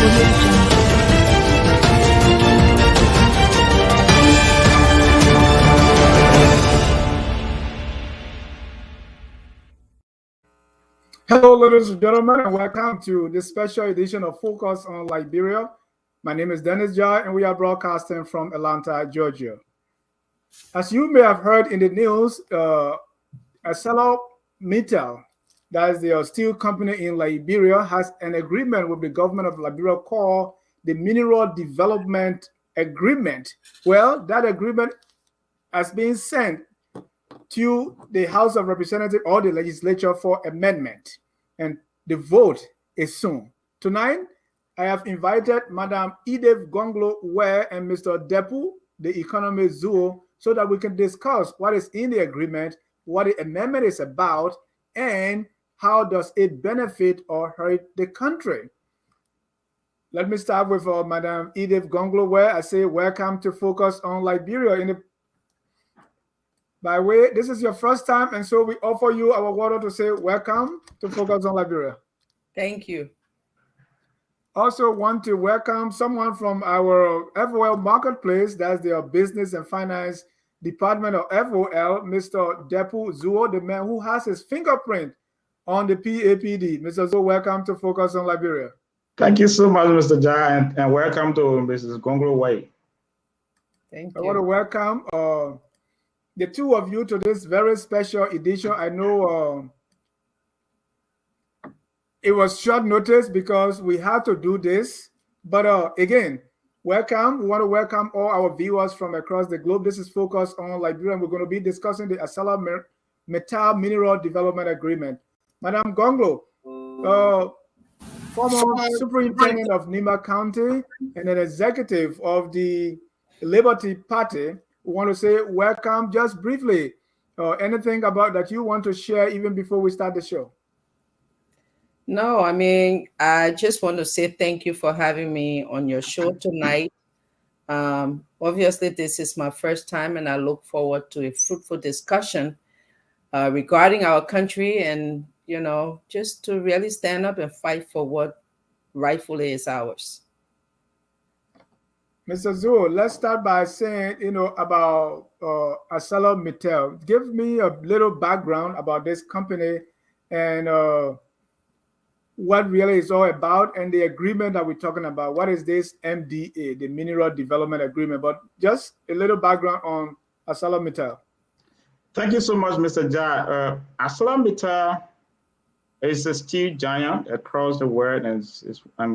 Hello, ladies and gentlemen, and welcome to this special edition of Focus on Liberia. My name is Dennis Jai, and we are broadcasting from Atlanta, Georgia. As you may have heard in the news, ArcelorMittal, that is the steel company in Liberia, has an agreement with the government of Liberia called the Mineral Development Agreement. Well, that agreement has been sent to the House of Representatives or the legislature for amendment, and the vote is soon. Tonight, I have invited Madam Edith Gongloe-Weh and Mr. Dehpue, the economist duo, so that we can discuss what is in the agreement, what the amendment is about, and how does it benefit or hurt the country. Let me start with Madam Edith Gongloe-Weh. I say welcome to Focus on Liberia. By the way, this is your first time, and so we offer you our water to say welcome to Focus on Liberia. Thank you. Also want to welcome someone from our FOL Marketplace, that's the Business and Finance Department of FOL, Mr. Dehpue Zuo, the man who has his fingerprint on the PAPD. Mr. Zuo, welcome to Focus on Liberia. Thank you so much, Mr. Jai, and welcome to Mrs. Gongloe-Weh. Thank you. I want to welcome the two of you to this very special edition. I know it was short notice because we had to do this, but again, welcome. We want to welcome all our viewers from across the globe. This is Focus on Liberia, and we're going to be discussing the ArcelorMittal Mineral Development Agreement. Madam Gonglo, former superintendent of Nima County and an executive of the Liberty Party, we want to say welcome. Just briefly, anything about that you want to share even before we start the show? No, I mean, I just want to say thank you for having me on your show tonight. Obviously, this is my first time, and I look forward to a fruitful discussion regarding our country and, you know, just to really stand up and fight for what rightfully is ours. Mr. Zuo, let's start by saying, about ArcelorMittal. Give me a little background about this company and what really it's all about and the agreement that we're talking about. What is this MDA, the Mineral Development Agreement? But just a little background on ArcelorMittal. Thank you so much, Mr. Jai. ArcelorMittal is a steel giant across the world, and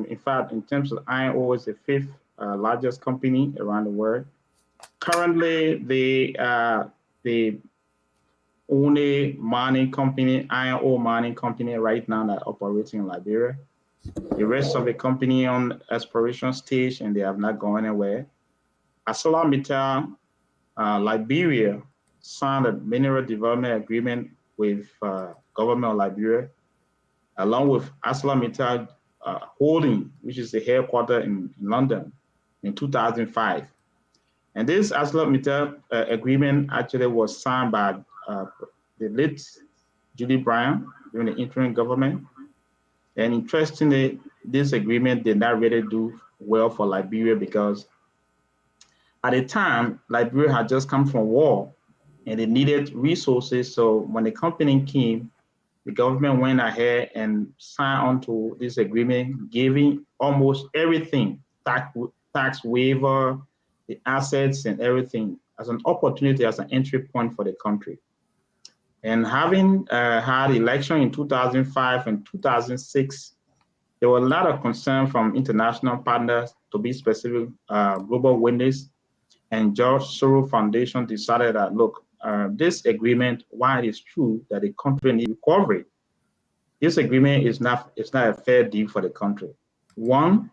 in fact, in terms of iron ore, it's the fifth largest company around the world. Currently, they are the only mining company, iron ore mining company right now that operates in Liberia. The rest of the company on exploration stage, and they have not gone anywhere. ArcelorMittal Liberia signed a mineral development agreement with government of Liberia, along with ArcelorMittal Holding, which is the headquarters in London, in 2005. And this ArcelorMittal agreement actually was signed by the late Julie Bryan during the interim government. And interestingly, this agreement did not really do well for Liberia because at the time, Liberia had just come from war and they needed resources. So when the company came, the government went ahead and signed onto this agreement, giving almost everything, tax waiver, the assets and everything as an opportunity, as an entry point for the country. And having had election in 2005 and 2006, there were a lot of concern from international partners, to be specific, Global Witness and George Soros Foundation decided that, look, this agreement, while it is true that the country needs recovery, this agreement is not a fair deal for the country. One,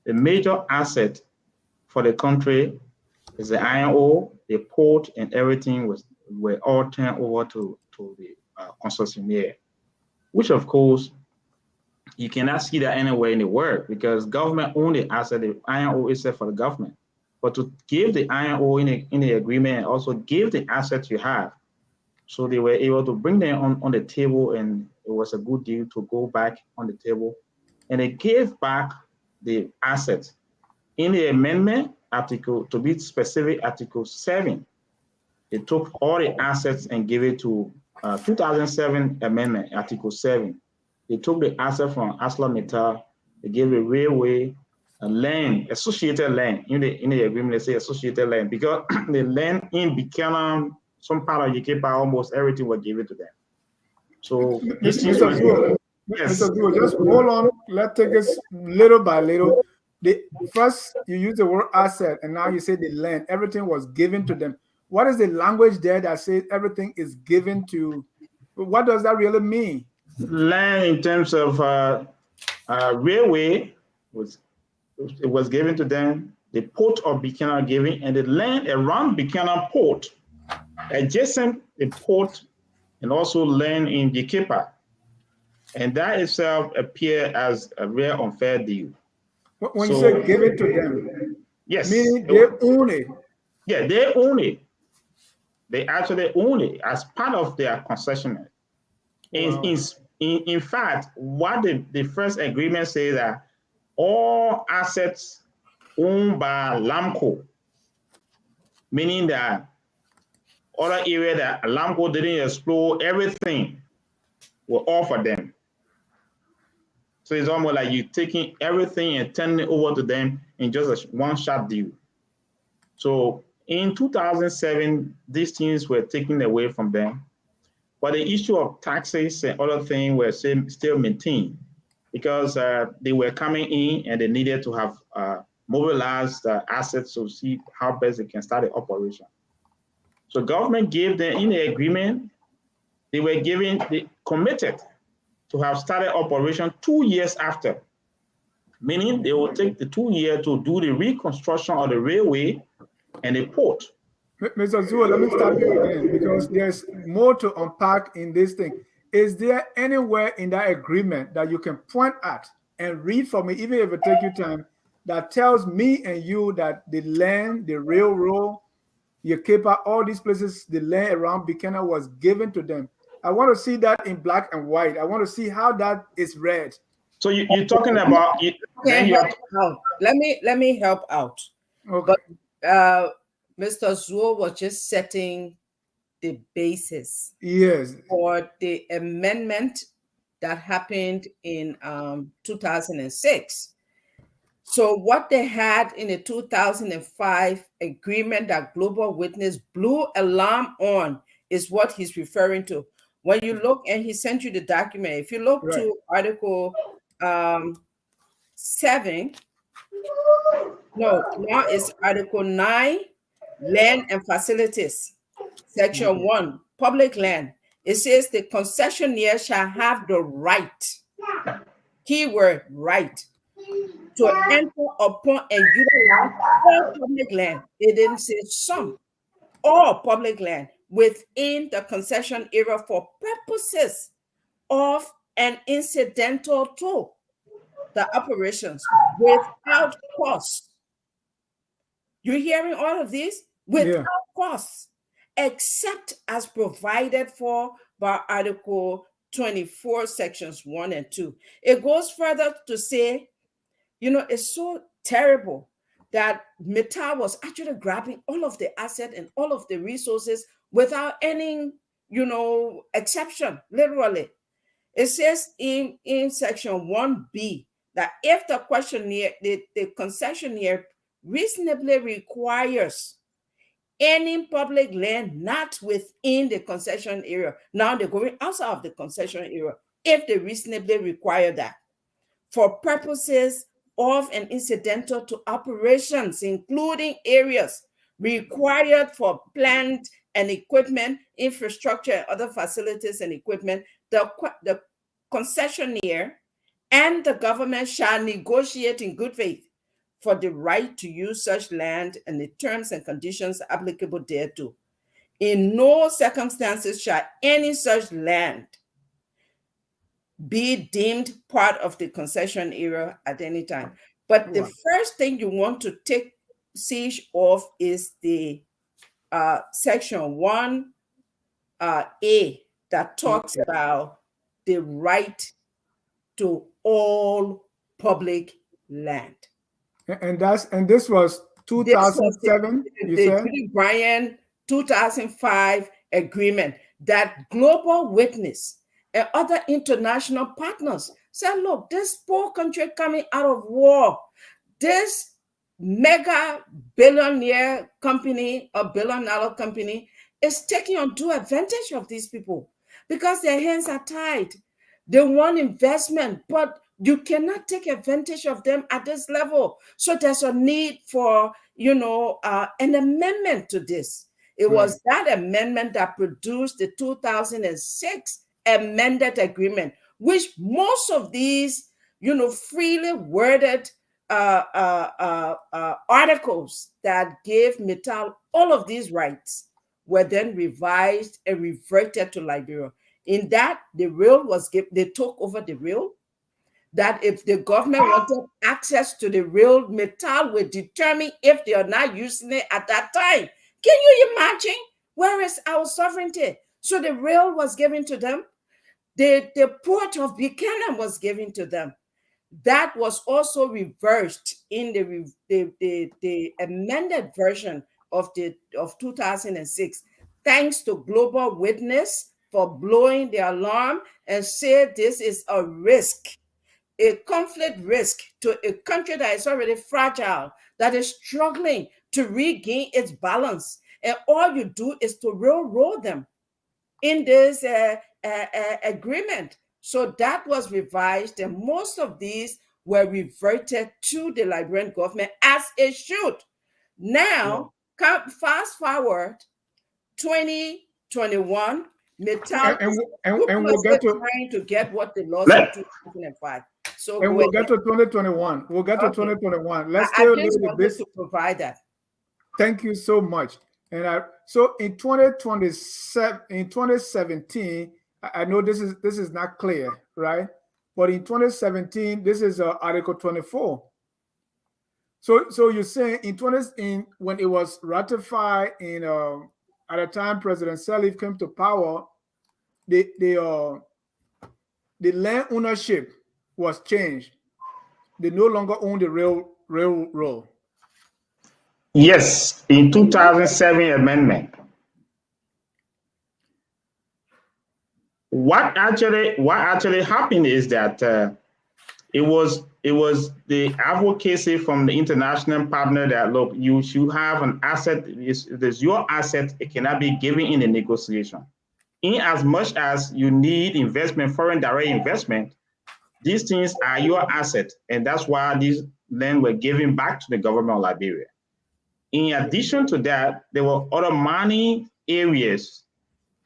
the major asset for the country is the iron ore, the port, and everything were all turned over to the concessionaire, which of course you cannot see that anywhere in the world because government own the asset. The iron ore is set for the government, but to give the iron ore in the agreement and also give the assets you have, so they were able to bring them on the table, and it was a good deal to go back on the table, and they gave back the assets. In the amendment, article, to be specific, Article 7, they took all the assets and gave it to 2007 amendment, Article 7. They took the asset from ArcelorMittal, they gave the railway land, associated land. In the agreement, they say associated land, because the land in Buchanan, some part of Yikepa, almost everything was given to them. So these things Mr. Zuo, yes. Mr. Zuo, just hold on. Let's take this little by little. First, you use the word asset, and now you say the land. Everything was given to them. What is the language there that says everything is given to? What does that really mean? Land in terms of railway was given to them. The port of Buchanan given, and the land around Buchanan port, adjacent the port, and also land in Yikepa. And that itself appeared as a rare unfair deal. When you say give it to them, yes, meaning they own it. Yeah, they own it. They actually own it as part of their concessionary. Wow. In fact, what the first agreement says that all assets owned by Lamco, meaning that other area that Lamco didn't explore, everything were all for them. So it's almost like you taking everything and turning it over to them in just a one-shot deal. So in 2007, these things were taken away from them. But the issue of taxes and other things were still maintained, because they were coming in and they needed to have mobilized assets to see how best they can start the operation. So government gave them, in the agreement, they committed to have started operation 2 years after, meaning they will take the 2 years to do the reconstruction of the railway and the port. Mr. Zuo, let me stop you again, because there's more to unpack in this thing. Is there anywhere in that agreement that you can point at and read for me, even if it takes you time, that tells me and you that the land, the railroad, Yikepa, all these places, the land around Buchanan was given to them? I want to see that in black and white. I want to see how that is read. So you're talking about it. Then you are. Let me help out. Okay. But Mr. Zuo was just setting the basis, yes, for the amendment that happened in 2006. So what they had in the 2005 agreement that Global Witness blew alarm on is what he's referring to. When you look, and he sent you the document, if you look to Article 7, no, now it's Article 9, Land and Facilities, Section 1, Public Land. It says the concessionaire shall have the right, keyword right, to enter upon and utilize all public land. It didn't say some, all public land within the concession area for purposes of and incidental to the operations without cost. You're hearing all of this? Without cost, except as provided for by Article 24, Sections 1 and 2. It goes further to say, you know, it's so terrible that Mittal was actually grabbing all of the asset and all of the resources without any, you know, exception, literally. It says in Section 1B that if the questionnaire, the concessionaire reasonably requires any public land not within the concession area, now they're going outside of the concession area, if they reasonably require that, for purposes of and incidental to operations, including areas required for plant and equipment, infrastructure, and other facilities and equipment, the concessionaire and the government shall negotiate in good faith for the right to use such land and the terms and conditions applicable thereto. In no circumstances shall any such land be deemed part of the concession area at any time. But the first thing you want to take siege of is the Section 1A that talks about the right to all public land. And this was This was 2007, you the said? Judy Bryant 2005 agreement that Global Witness and other international partners said, look, this poor country coming out of war, this mega billionaire company, a $1 billion company, is taking undue advantage of these people because their hands are tied. They want investment, but you cannot take advantage of them at this level. So there's a need for, an amendment to this. It was that amendment that produced the 2006 amended agreement, which most of these, freely worded articles that gave Mittal all of these rights were then revised and reverted to Liberia. In that, the rail was given, they took over the rail. That if the government wanted access to the rail, Mittal would determine if they are not using it at that time. Can you imagine? Where is our sovereignty? So the rail was given to them. The port of Buchanan was given to them. That was also reversed in the amended version of 2006, thanks to Global Witness for blowing the alarm and say this is a risk, a conflict risk to a country that is already fragile, that is struggling to regain its balance. And all you do is to railroad them in this agreement. So that was revised, and most of these were reverted to the Liberian government as it should. Now, fast forward 2021, Mittal and we'll get to trying to get what they lost in 2005. So and we'll get to 2021. We'll get to 2021. Let's stay a little bit to provide that. Thank you so much. And so in 2017, I know this is not clear, right? But in 2017, this is Article 24. So you're saying when it was ratified at the time President Sirleaf came to power, the land ownership was changed. They no longer own the railroad. Yes, in 2007 amendment. What actually happened is that it was the advocacy from the international partner that, look, you should have an asset. It is your asset. It cannot be given in a negotiation. In as much as you need investment, foreign direct investment, these things are your asset, and that's why these land were given back to the government of Liberia. In addition to that, there were other mining areas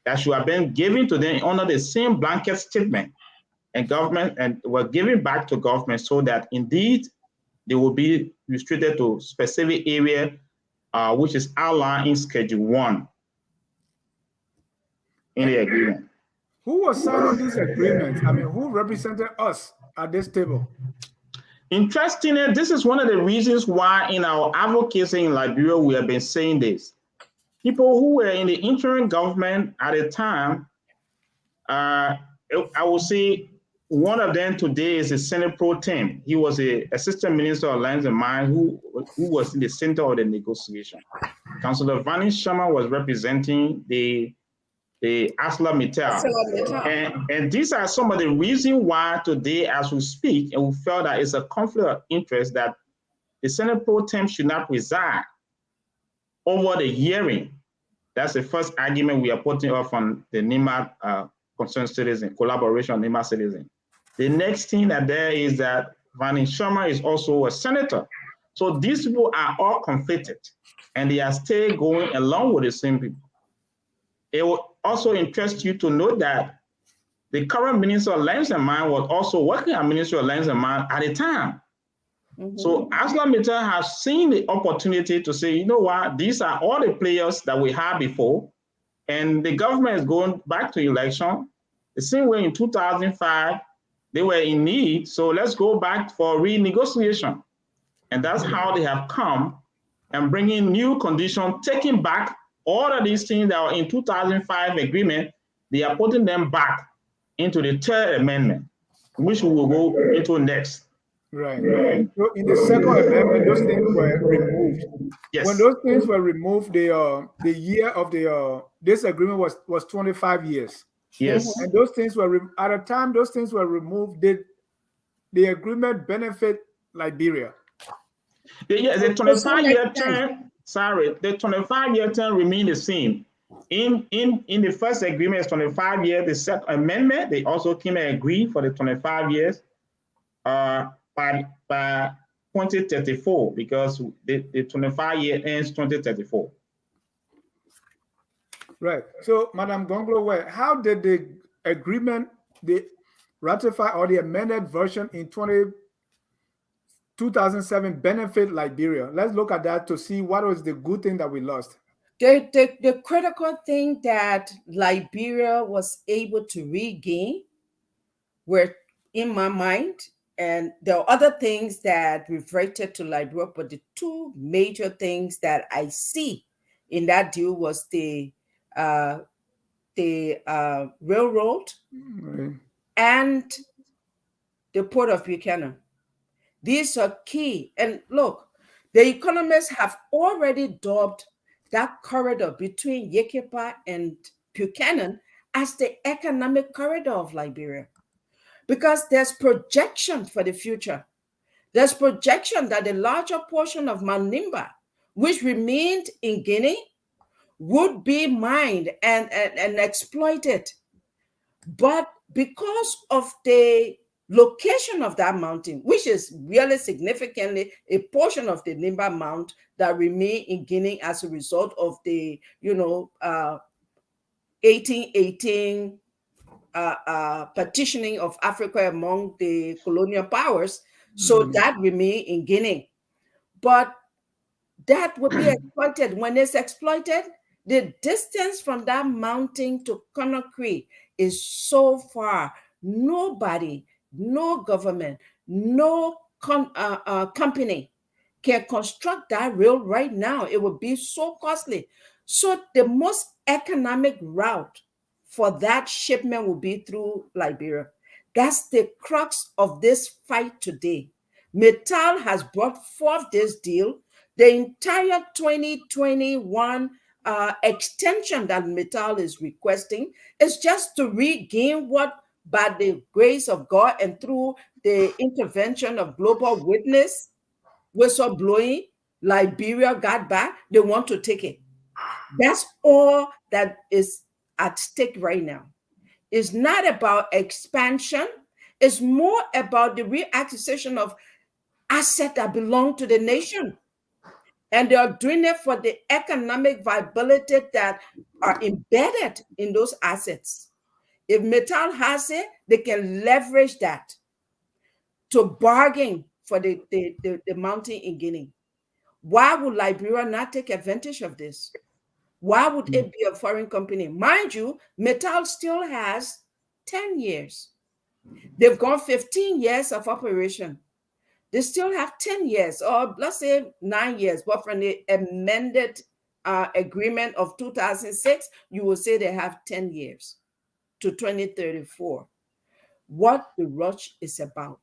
that should have been given to them under the same blanket statement, and were given back to government so that indeed they will be restricted to specific area, which is outlined in Schedule 1 in the agreement. Who was signing these agreements? I mean, who represented us at this table? Interestingly, this is one of the reasons why in our advocacy in Liberia, we have been saying this. People who were in the interim government at the time, I will say one of them today is the Senate Pro Tem. He was the Assistant Minister of Lands and Mines who was in the center of the negotiation. Councillor Vani Sharma was representing the ArcelorMittal. And these are some of the reasons why today, as we speak, and we felt that it's a conflict of interest that the Senate Pro Tem should not preside over the hearing. That's the first argument we are putting up on the NEMA concerned citizen, collaboration of NEMA citizen. The next thing that there is that Vani Sharma is also a senator. So these people are all conflicted, and they are still going along with the same people. It will also interest you to know that the current Minister of Lands and Mines was also working as Minister of Lands and Mines at the time. So ArcelorMittal has seen the opportunity to say, you know what, these are all the players that we had before, and the government is going back to election. The same way in 2005, they were in need, so let's go back for renegotiation. And that's how they have come and bringing new conditions, taking back all of these things that were in 2005 agreement. They are putting them back into the third amendment, which we will go into next. Right. So in the Second Amendment, those things were removed. Yes. When those things were removed, the year of the this agreement was 25 years. Yes. And those things were at the time those things were removed. Did the agreement benefit Liberia? Yeah, the 25-year term. Sorry, the 25-year term remain the same. In the first agreement, is 25 years. The Second Amendment, they also came and agreed for the 25 years. By 2034, because the 25-year ends 2034. Right. So, Madam Gongloe-Weh, how did the agreement, the ratified or the amended version in 2007 benefit Liberia? Let's look at that to see what was the good thing that we lost. The critical thing that Liberia was able to regain were, in my mind, and there are other things that reverted to Liberia, but the two major things that I see in that deal was the railroad and the port of Buchanan. These are key. And look, the economists have already dubbed that corridor between Yekepa and Buchanan as the economic corridor of Liberia, because there's projection for the future. There's projection that a larger portion of Manimba, which remained in Guinea, would be mined and exploited. But because of the location of that mountain, which is really significantly a portion of the Nimba Mount that remain in Guinea as a result of the 1818 partitioning of Africa among the colonial powers, so that remain in Guinea. But that would be exploited. When it's exploited, the distance from that mountain to Conakry is so far. Nobody, no government, no company can construct that rail right now. It would be so costly. So the most economic route for that shipment will be through Liberia. That's the crux of this fight today. Mittal has brought forth this deal. The entire 2021 extension that Mittal is requesting is just to regain what, by the grace of God and through the intervention of Global Witness, whistleblowing, Liberia got back. They want to take it. That's all that is at stake right now. It's not about expansion. It's more about the reacquisition of assets that belong to the nation. And they are doing it for the economic viability that are embedded in those assets. If Mittal has it, they can leverage that to bargain for the mountain in Guinea. Why would Liberia not take advantage of this? Why would it be a foreign company? Mind you, Mittal still has 10 years. They've gone 15 years of operation. They still have 10 years, or let's say 9 years, but from the amended agreement of 2006, you will say they have 10 years to 2034. What the rush is about.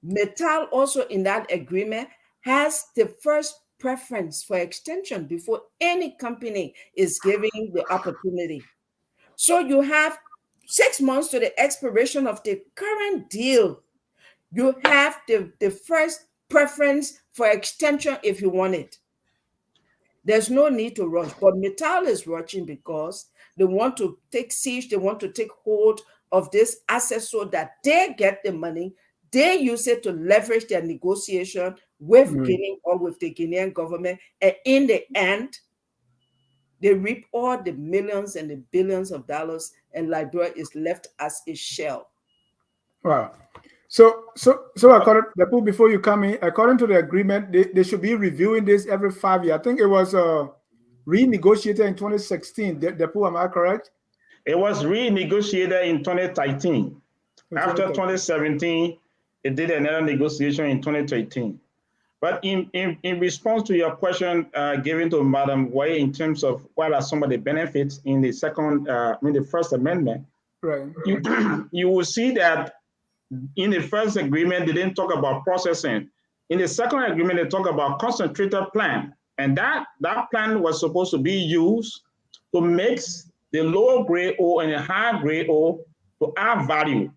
Mittal also in that agreement has the first preference for extension before any company is giving the opportunity. So you have 6 months to the expiration of the current deal. You have the first preference for extension if you want it. There's no need to rush, but Mittal is rushing because they want to take siege, they want to take hold of this asset so that they get the money, they use it to leverage their negotiation with Guinea or with the Guinean government, and in the end, they reap all the millions and the billions of dollars, and Liberia is left as a shell. Wow. So according Dehpue, before you come in, according to the agreement, they should be reviewing this every 5 years. I think it was renegotiated in 2016. Dehpue, am I correct? It was renegotiated in 2013. After 2017, it did another negotiation in 2013. But in response to your question given to Madam Weh in terms of what are some of the benefits in the the First Amendment, right? You will see that in the first agreement, they didn't talk about processing. In the second agreement, they talk about concentrator plant. And that plant was supposed to be used to mix the lower grade ore and the high grade ore to add value.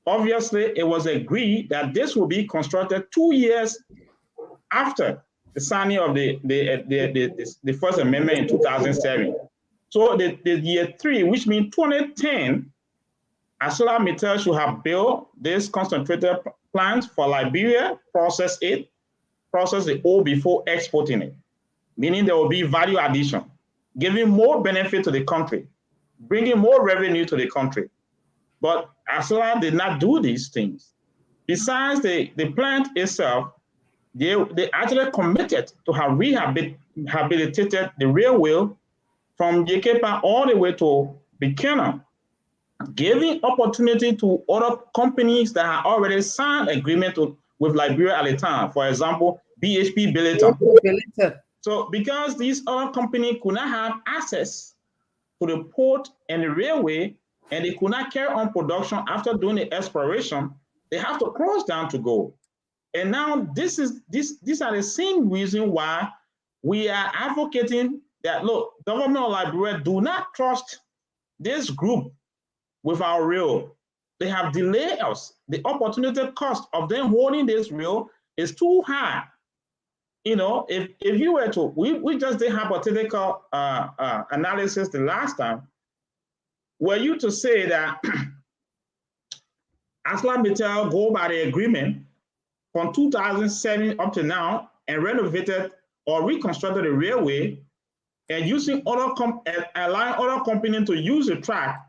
Obviously, it was agreed that this will be constructed 2 years after the signing of the first amendment in 2007. So the year 3, which means 2010, ArcelorMittal should have built this concentrator plant for Liberia, process the ore before exporting it, meaning there will be value addition, giving more benefit to the country, bringing more revenue to the country. But Arcelor did not do these things. Besides the plant itself, they actually committed to have rehabilitated the railway from Yekepa all the way to Buchanan, giving opportunity to other companies that have already signed agreement with Liberia at the time. For example, BHP Billiton. So because these other companies could not have access to the port and the railway, and they could not carry on production after doing the exploration, they have to cross down to go. And now these are the same reason why we are advocating that, look, government of Liberia do not trust this group with our rail. They have delayed us. The opportunity cost of them holding this rail is too high. You know, if you were to, we just did hypothetical analysis the last time. Were you to say that ArcelorMittal go by the agreement from 2007 up to now and renovated or reconstructed the railway and using allowing other companies to use the track,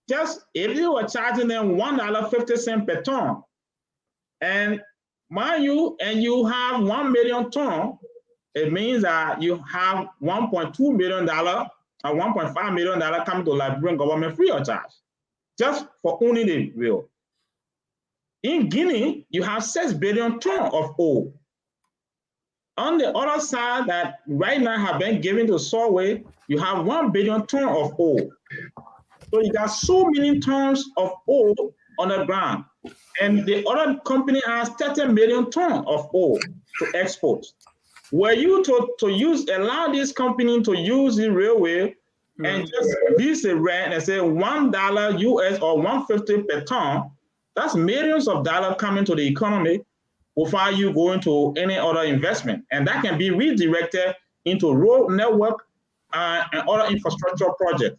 just if you were charging them $1.50 per ton, and mind you, and you have 1 million ton, it means that you have $1.2 million or $1.5 million coming to Liberian government free of charge, just for owning the rail. In Guinea, you have 6 billion ton of ore. On the other side, that right now have been given to Solway, you have 1 billion ton of ore. So you got so many tons of ore on the ground. And the other company has 30 million ton of ore to export. Were you to allow this company to use the railway and just lease the rent and say $1 US or $1.50 per ton, that's millions of dollars coming to the economy without you going to any other investment. And that can be redirected into road network and other infrastructure projects.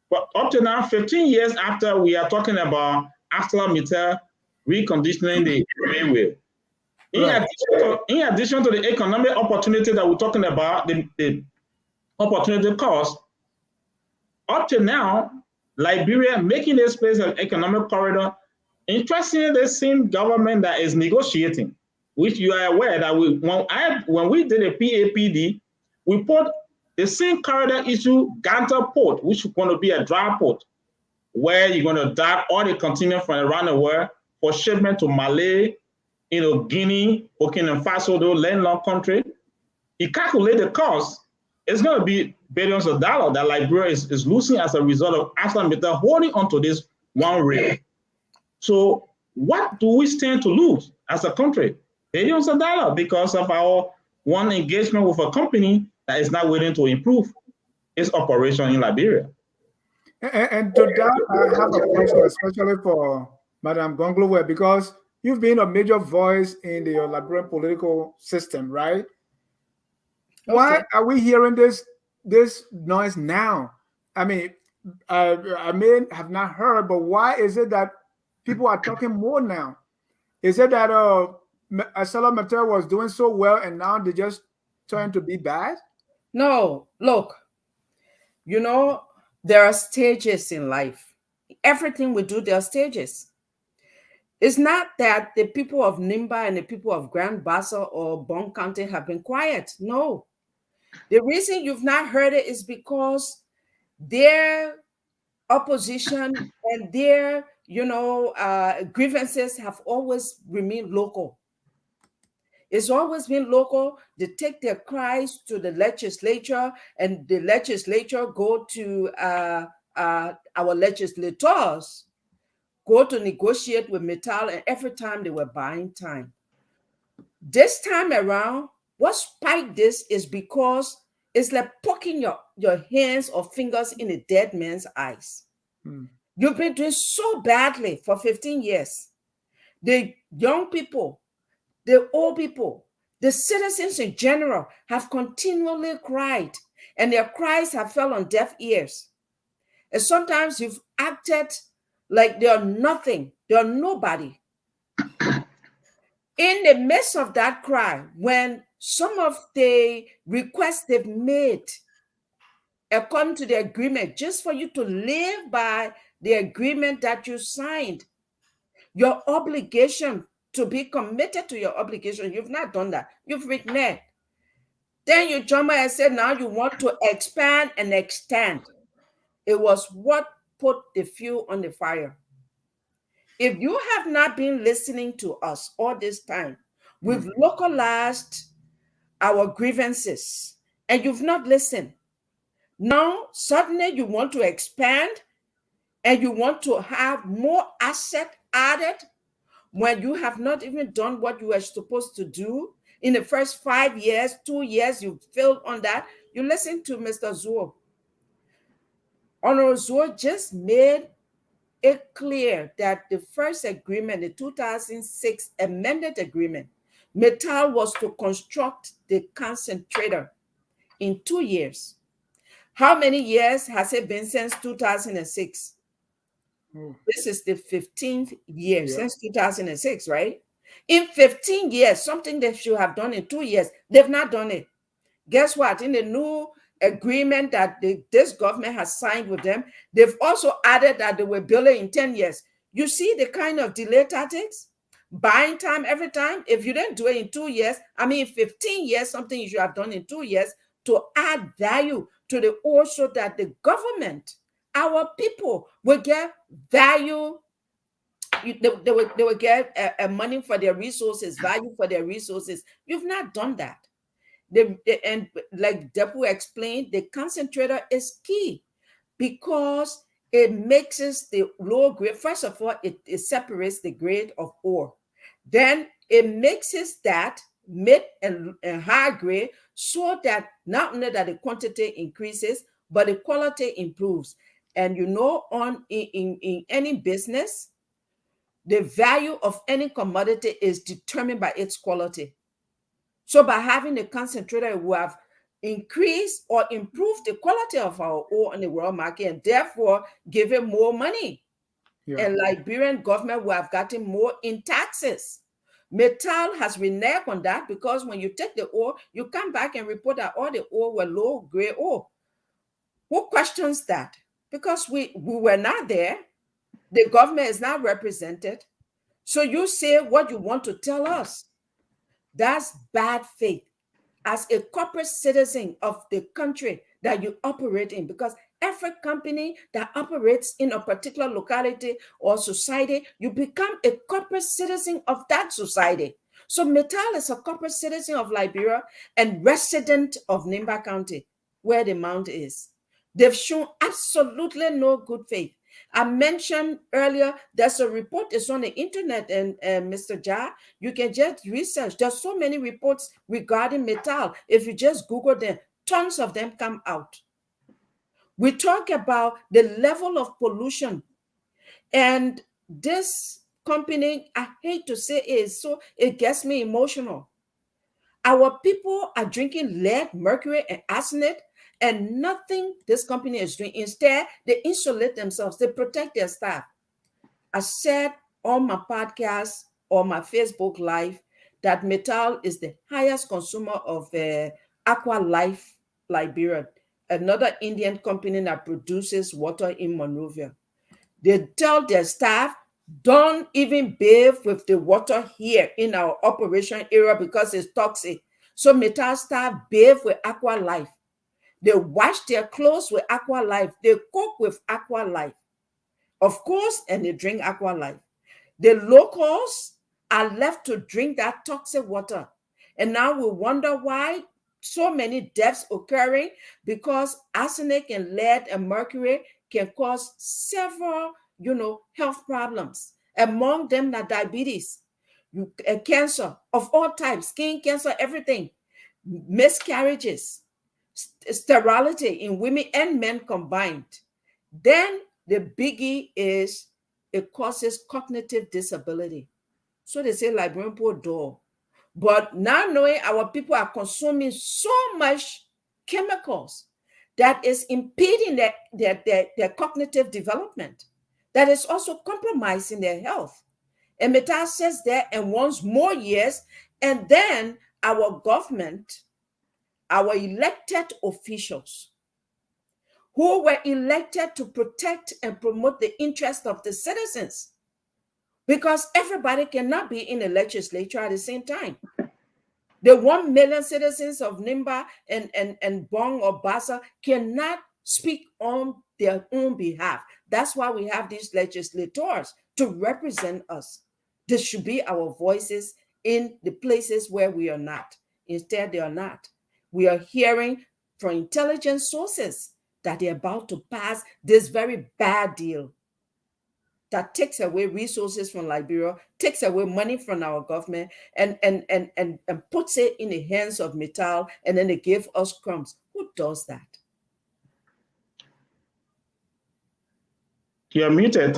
But up to now, 15 years after, we are talking about ArcelorMittal reconditioning the railway. In addition to the economic opportunity that we're talking about, the opportunity cost, up to now, Liberia making this place an economic corridor. Interestingly, the same government that is negotiating, which you are aware that when we did a PAPD, we put the same corridor issue, Ganta Port, which is going to be a dry port, where you're going to dock all the containers from around the world for shipment to Malay, Guinea, Burkina Faso, those landlocked country. You calculate the cost, it's going to be billions of dollars that Liberia is losing as a result of ArcelorMittal holding onto this one rail. So what do we stand to lose as a country? Billions of dollars because of our one engagement with a company that is not willing to improve its operation in Liberia. And to that, I have a question, especially for Madam Gongloe-Weh, because you've been a major voice in the Liberian political system, right? Okay. Why are we hearing this noise now? I mean, I may have not heard, but why is it that people are talking more now? Is it that ArcelorMittal was doing so well and now they just trying to be bad? No, look, there are stages in life. Everything we do, there are stages. It's not that the people of Nimba and the people of Grand Bassa or Bon County have been quiet. No. The reason you've not heard it is because their opposition and their, grievances have always remained local. It's always been local. They take their cries to the legislature, and the legislature go to our legislators, go to negotiate with Mittal, and every time they were buying time. This time around, what spiked this is because it's like poking your hands or fingers in a dead man's eyes. You've been doing so badly for 15 years. The young people, the old people, the citizens in general have continually cried, and their cries have fell on deaf ears. And sometimes you've acted like they're nothing, they're nobody. In the midst of that cry, when some of the requests they've made according to the agreement, just for you to live by the agreement that you signed, your obligation to be committed to your obligation, you've not done that. You've reneged. Then you jump and say, now you want to expand and extend. It was what put the fuel on the fire. If you have not been listening to us all this time, we've localized our grievances and you've not listened. Now, suddenly you want to expand and you want to have more asset added when you have not even done what you were supposed to do. In the first 5 years, 2 years, you failed on that. You listen to Mr. Zuo. Honorable Zuo just made it clear that the first agreement, the 2006 amended agreement, Mittal was to construct the concentrator in 2 years. How many years has it been since 2006? This is the 15th year since 2006, right? In 15 years, something they should have done in 2 years, they've not done it. Guess what? In the new agreement that this government has signed with them, they've also added that they will build it in 10 years. You see the kind of delay tactics? Buying time every time. If you didn't do it in 2 years, 15 years, something you should have done in 2 years to add value to the ore so that the government, our people, will get value. They will get money for their resources, value for their resources. You've not done that. And like Dehpue explained, the concentrator is key because it mixes the low grade. First of all, it separates the grade of ore. Then it mixes that mid and high grade so that not only that the quantity increases, but the quality improves. And you know, in any business, the value of any commodity is determined by its quality. So by having a concentrator, we have increased or improved the quality of our ore on the world market and therefore giving more money. And Liberian government will have gotten more in taxes. Mittal has reneged on that because when you take the ore, you come back and report that all the ore were low grade ore. Who questions that? Because we were not there. The government is not represented. So you say what you want to tell us. That's bad faith as a corporate citizen of the country that you operate in, because every company that operates in a particular locality or society, you become a corporate citizen of that society. So Mittal is a corporate citizen of Liberia and resident of Nimba County, where the mount is. They've shown absolutely no good faith. I mentioned earlier, there's a report that's on the internet, and Mr. Ja, you can just research. There's so many reports regarding Mittal. If you just Google them, tons of them come out. We talk about the level of pollution, and this company, I hate to say it gets me emotional. Our people are drinking lead, mercury, and arsenic, and nothing this company is doing. Instead, they insulate themselves, they protect their staff. I said on my podcast or my Facebook Live that Mittal is the highest consumer of Aqua Life Liberia, another Indian company that produces water in Monrovia. They tell their staff, don't even bathe with the water here in our operation area because it's toxic. So Mittal staff bathe with Aqua Life. They wash their clothes with Aqua Life. They cook with Aqua Life, of course, and they drink Aqua Life. The locals are left to drink that toxic water. And now we wonder why so many deaths occurring, because arsenic and lead and mercury can cause several health problems. Among them, are diabetes, cancer of all types, skin cancer, everything, miscarriages, sterility in women and men combined. Then the biggie is it causes cognitive disability. So they say Liberian poor door. But now knowing our people are consuming so much chemicals that is impeding their cognitive development, that is also compromising their health. And Mittal says that and wants more years. And then our government, our elected officials, who were elected to protect and promote the interests of the citizens, because everybody cannot be in the legislature at the same time. The 1 million citizens of Nimba and Bong or Bassa cannot speak on their own behalf. That's why we have these legislators to represent us. This should be our voices in the places where we are not. Instead, they are not. We are hearing from intelligence sources that they're about to pass this very bad deal that takes away resources from Liberia, takes away money from our government, and puts it in the hands of Mittal, and then they give us crumbs. Who does that? You're muted.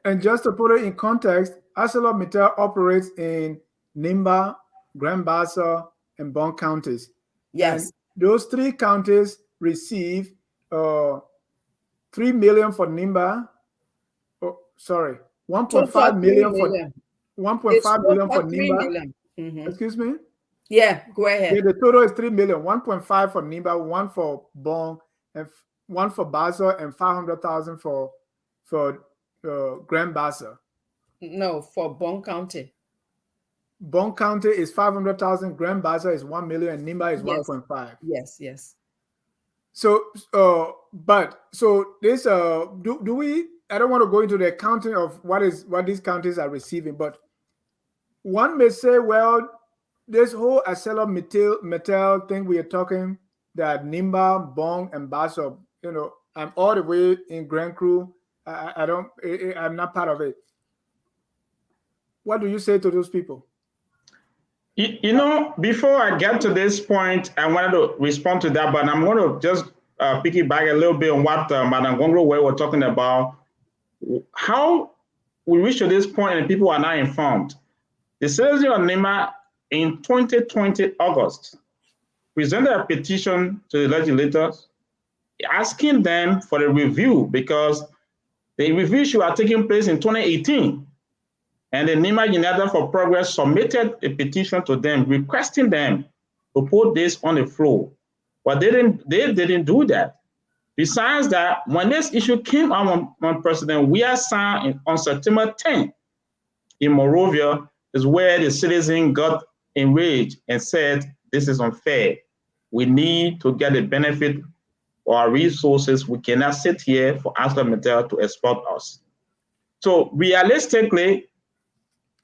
And just to put it in context, ArcelorMittal operates in Nimba, Grand Bassa, and Bong counties. Yes. And those 3 counties receive $3 million for Nimba. Oh, sorry, 1.5 million for 1.5 million for Nimba. Mm-hmm. Excuse me? Yeah, go ahead. Yeah, the total is 3 million. 1.5 for Nimba, 1 for Bong, and 1 for Bassa, and 500,000 for Grand Bassa. No, for Bong County. Bong County is 500,000. Grand Bassa is 1 million, and Nimba is 1.5. Yes. So, this do we? I don't want to go into the accounting of what these counties are receiving, but one may say, well, this whole ArcelorMittal thing we are talking, that Nimba, Bong, and Bassa, I'm all the way in Grand Cru. I'm not part of it. What do you say to those people? Before I get to this point, I wanted to respond to that, but I'm going to just piggyback a little bit on what Madam Gongloe-Weh were talking about. How we reach to this point and people are not informed. The citizens of Nimba in 2020 August presented a petition to the legislators asking them for a review, because the review should have taken place in 2018. And the Nimba United for Progress submitted a petition to them requesting them to put this on the floor. But they didn't do that. Besides that, when this issue came out on President Weah signed on September 10 in Monrovia, is where the citizen got enraged and said, this is unfair. We need to get the benefit of our resources. We cannot sit here for ArcelorMittal to exploit us. So realistically,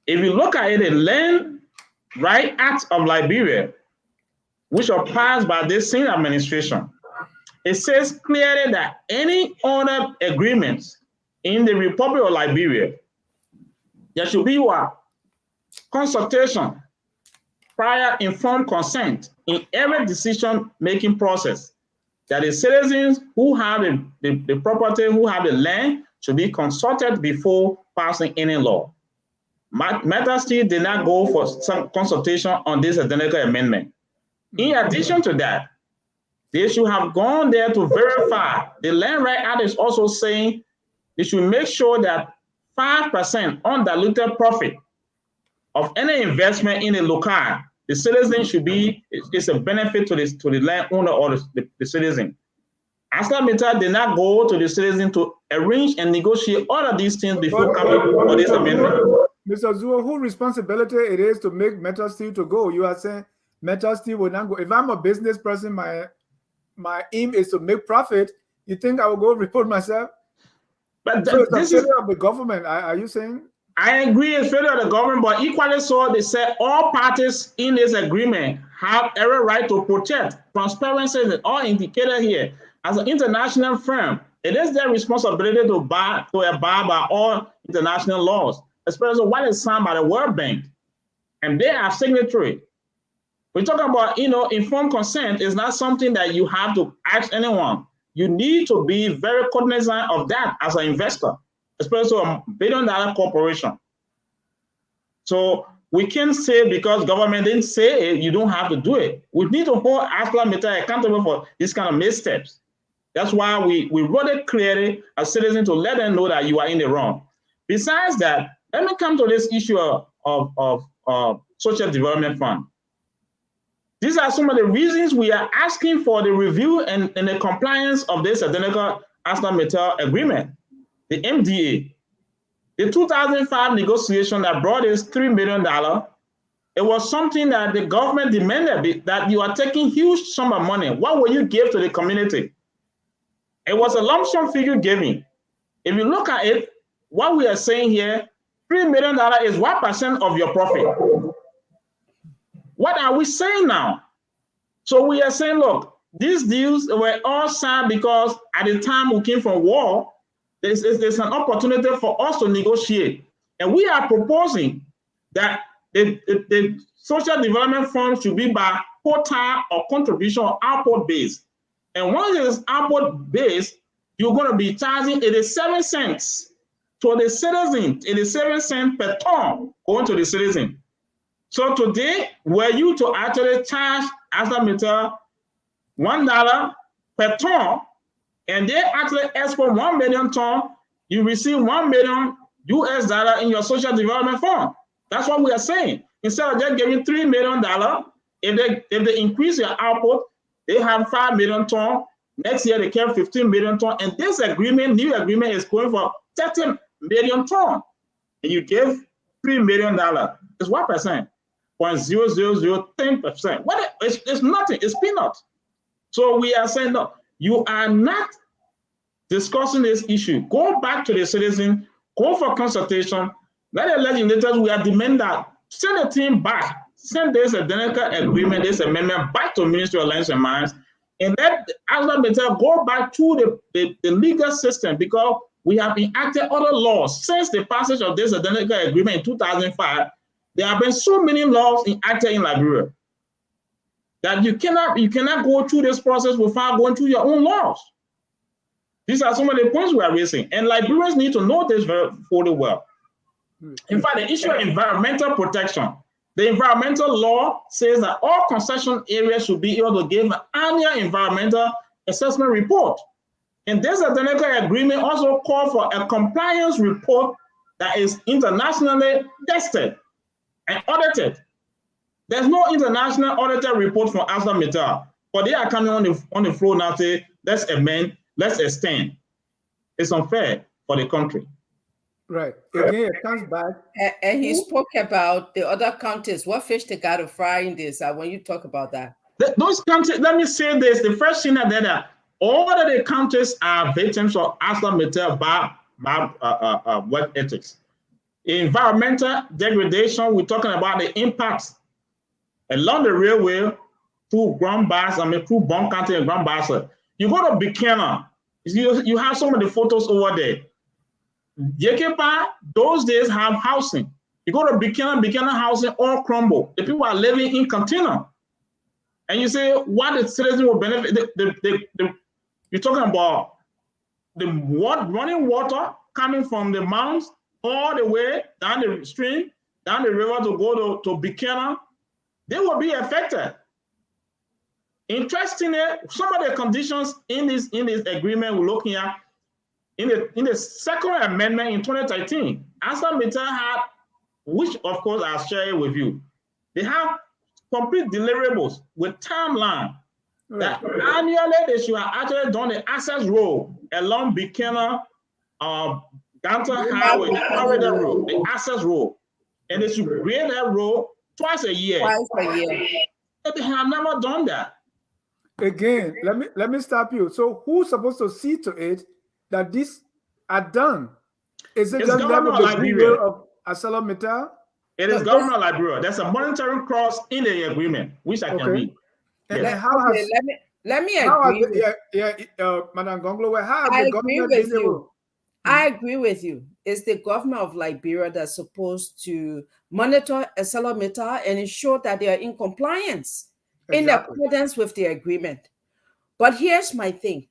if you look at it, the Land Right Act of Liberia, which was passed by this same administration, it says clearly that any other agreements in the Republic of Liberia, there should be what? Consultation, prior informed consent in every decision-making process, that the citizens who have the property, who have the land, should be consulted before passing any law. Mittal Steel did not go for some consultation on this identical amendment. In addition to that, they should have gone there to verify. The Land Right Act is also saying they should make sure that 5% undiluted profit of any investment in a locale, the citizen should be, it's a benefit to the landowner or the citizen. ArcelorMittal did not go to the citizen to arrange and negotiate all of these things before coming for this amendment. Mr. Zua, whose responsibility it is to make Mittal Steel to go? You are saying Mittal Steel will not go. If I'm a business person, my aim is to make profit. You think I will go report myself? But so it's a failure of the government. Are you saying? I agree, it's failure of the government, but equally so, they said all parties in this agreement have every right to protect transparency is all indicated here. As an international firm, It is their responsibility to abide by all international laws, especially what is signed by the World Bank, and they are signatory. We're talking about, informed consent is not something that you have to ask anyone. You need to be very cognizant of that as an investor, especially a billion-dollar corporation. So we can't say because government didn't say it, you don't have to do it. We need to hold ArcelorMittal accountable for these kind of missteps. That's why we wrote it clearly as citizens to let them know that you are in the wrong. Besides that, let me come to this issue of social development fund. These are some of the reasons we are asking for the review and the compliance of this identical ArcelorMittal agreement, the MDA. The 2005 negotiation that brought this $3 million, it was something that the government demanded, that you are taking huge sum of money. What will you give to the community? It was a lump sum figure giving. If you look at it, what we are saying here, $3 million is 1% of your profit. What are we saying now? So we are saying, look, these deals were all signed because at the time we came from war, there's an opportunity for us to negotiate. And we are proposing that the social development fund should be by quota or contribution or output based. And once it is output based, you're going to be charging 87 cents to the citizen, 87 cents per ton going to the citizen. So today, were you to actually charge ArcelorMittal $1 per ton, and they actually export 1 million ton, you receive $1 million US in your social development fund. That's what we are saying. Instead of just giving $3 million, if they increase your output, they have 5 million ton. Next year they carry 15 million ton, and this agreement, new agreement, is going for 30 million ton, and you give $3 million. It's 1%. 0.0010%. It's nothing, it's peanuts. So we are saying, no, you are not discussing this issue. Go back to the citizen, go for consultation, let the legislators, we are demanding that, send the team back, send this identical agreement, this amendment back to Ministry of Lands and Mines, and let ArcelorMittal go back to the legal system, because we have enacted other laws since the passage of this identical agreement in 2005. There have been so many laws enacted in Liberia that you cannot go through this process without going through your own laws. These are some of the points we are raising, and Liberians need to know this very fully well. In fact, the issue of environmental protection, the environmental law says that all concession areas should be able to give an annual environmental assessment report. And this identical agreement also calls for a compliance report that is internationally tested and audited. There's no international audited report from ArcelorMittal, but they are coming on the floor now say, let's amend, let's extend. It's unfair for the country. Right. Again, it comes back. And he spoke about the other countries. What fish they got to fry in this when you talk about that? Those countries, let me say this, the first thing that all of the countries are victims of ArcelorMittal bad work ethics. Environmental degradation, we're talking about the impacts along the railway through Grand Bass, through Bon County and Grand Bass. You go to Buchanan, you have some of the photos over there. Yekepa, those days have housing. You go to Buchanan housing all crumble. The people are living in container. And you say, what the citizens will benefit? You're talking about the running water coming from the mountains all the way down the stream, down the river to go to Buchanan. They will be affected. Interestingly, some of the conditions in this agreement we're looking at, in the second amendment in 2013, ArcelorMittal had, which of course I'll share it with you, they have complete deliverables with timeline that annually they should have actually done the access road along Buchanan, Downtown Highway, Corridor Road, the access road, and they should grade that road twice a year. But they have never done that. Again, let me stop you. So who's supposed to see to it that this are done? Is it just government of Liberia of ArcelorMittal? It is government of Liberia. There's a monitoring clause in the agreement, which I can read. And yes. how has let me How agree has with Madam Gongloe-Weh, how has I the agree government with been you. able? I agree with you. It's the government of Liberia that's supposed to monitor ArcelorMittal and ensure that they are in compliance, in Exactly. accordance with the agreement. But here's my thing.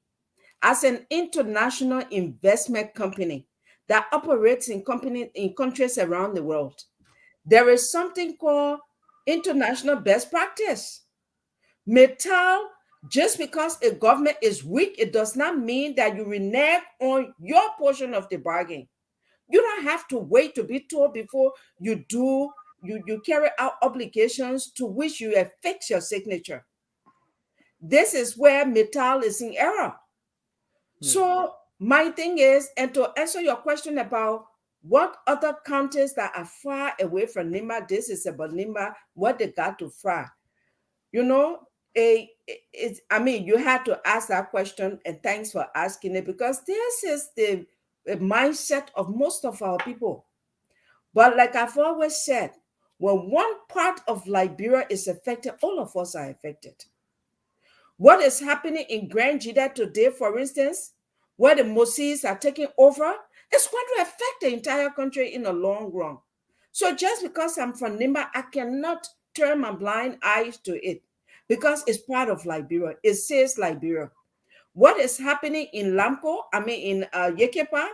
As an international investment company that operates in countries around the world, there is something called international best practice. Metal, just because a government is weak, it does not mean that you renege on your portion of the bargain. You don't have to wait to be told before you carry out obligations to which you affix your signature. This is where Metal is in error. So my thing is, and to answer your question about what other countries that are far away from NIMA, this is about NIMA, what they got to far. You know, I mean, you had to ask that question, and thanks for asking it, because this is the mindset of most of our people. But like I've always said, when one part of Liberia is affected, all of us are affected. What is happening in Grand Jida today, for instance, where the Moses are taking over, is going to affect the entire country in the long run. So just because I'm from Nimba, I cannot turn my blind eyes to it because it's part of Liberia. It says Liberia. What is happening in Lamco, in Yekepa,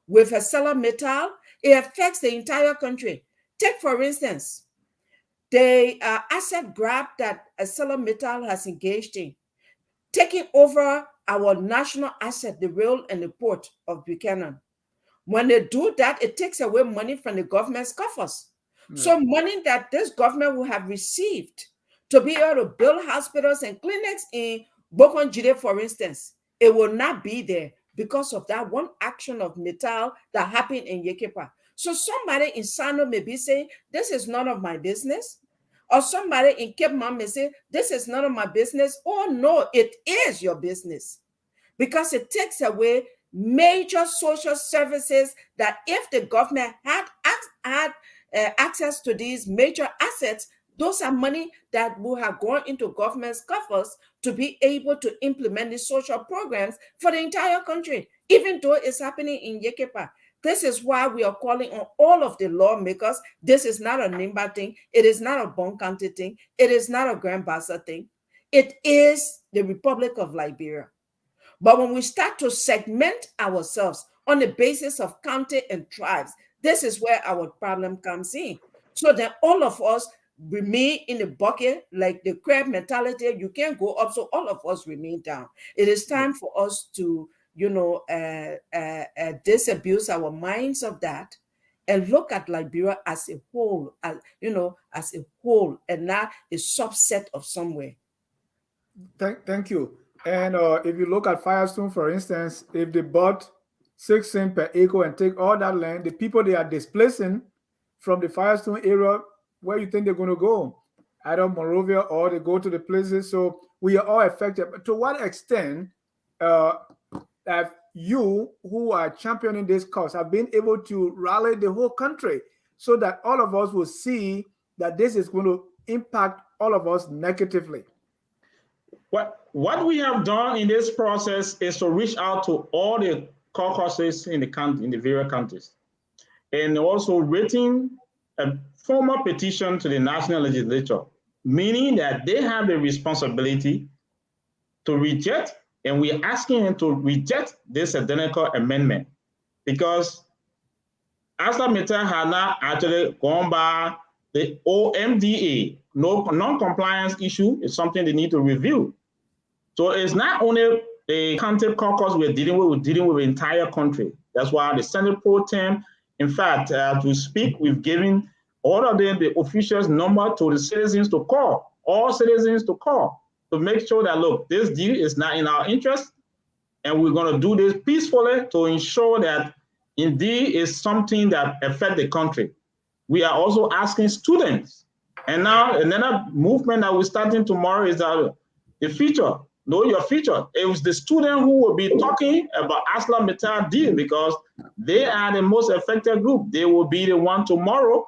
with ArcelorMittal, it affects the entire country. Take, for instance, the asset grab that ArcelorMittal has engaged in, taking over our national asset, the rail and the port of Buchanan. When they do that, it takes away money from the government's coffers. So money that this government will have received to be able to build hospitals and clinics in Bokonjide, for instance, it will not be there because of that one action of Metal that happened in Yekepa. So somebody in Sano may be saying, this is none of my business. Or somebody in Cape Mount may say, this is none of my business. Oh no, it is your business. Because it takes away major social services that if the government had access to these major assets, those are money that will have gone into government's coffers to be able to implement these social programs for the entire country, even though it's happening in Yekepa. This is why we are calling on all of the lawmakers. This is not a Nimba thing. It is not a Bon County thing. It is not a Grand Bassa thing. It is the Republic of Liberia. But when we start to segment ourselves on the basis of county and tribes, this is where our problem comes in. So then all of us remain in the bucket, like the crab mentality. You can't go up, so all of us remain down. It is time for us to, disabuse our minds of that and look at Liberia as a whole, as a whole, and not a subset of somewhere. Thank you. And if you look at Firestone, for instance, if they bought 6 cents per acre and take all that land, the people they are displacing from the Firestone area, where you think they're going to go? Either Monrovia or they go to the places. So we are all affected. But to what extent have you, who are championing this cause, have been able to rally the whole country so that all of us will see that this is going to impact all of us negatively? What we have done in this process is to reach out to all the caucuses in the various counties, and also written a formal petition to the national legislature, meaning that they have the responsibility to reject, and we're asking them to reject this identical amendment, because ArcelorMittal has not actually gone by the OMDA. No non-compliance issue is something they need to review. So it's not only the county caucus we're dealing with the entire country. That's why the Senate Pro Tem, in fact, as we speak, we've given all of them the officials' number to the citizens to call, all citizens to call, to make sure that, look, this deal is not in our interest, and we're going to do this peacefully to ensure that indeed it's something that affects the country. We are also asking students. And now another movement that we're starting tomorrow is the future. Know your future. It was the student who will be talking about ArcelorMittal deal, because they are the most affected group. They will be the one tomorrow.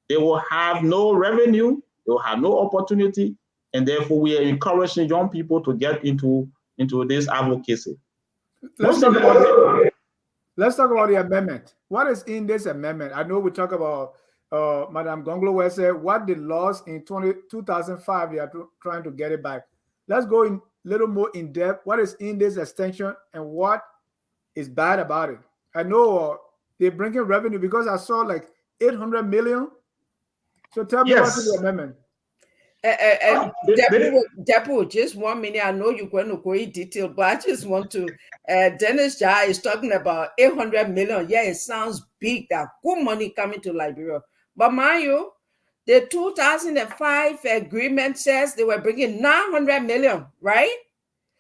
They will have no revenue. They will have no opportunity. and therefore we are encouraging young people to get into this advocacy. Let's talk about the amendment. What is in this amendment? I know we talk about Madam Gongloe-Weh said what they lost in 2005, they are trying to get it back. Let's go in a little more in depth. What is in this extension and what is bad about it? I know they're bringing revenue because I saw like 800 million. So tell me what's in the amendment. Dehpue, just 1 minute. I know you're going to go in detail, but I just want to. Dennis Jai is talking about 800 million. Yeah, it sounds big. That good money coming to Liberia. But mind you, the 2005 agreement says they were bringing 900 million, right?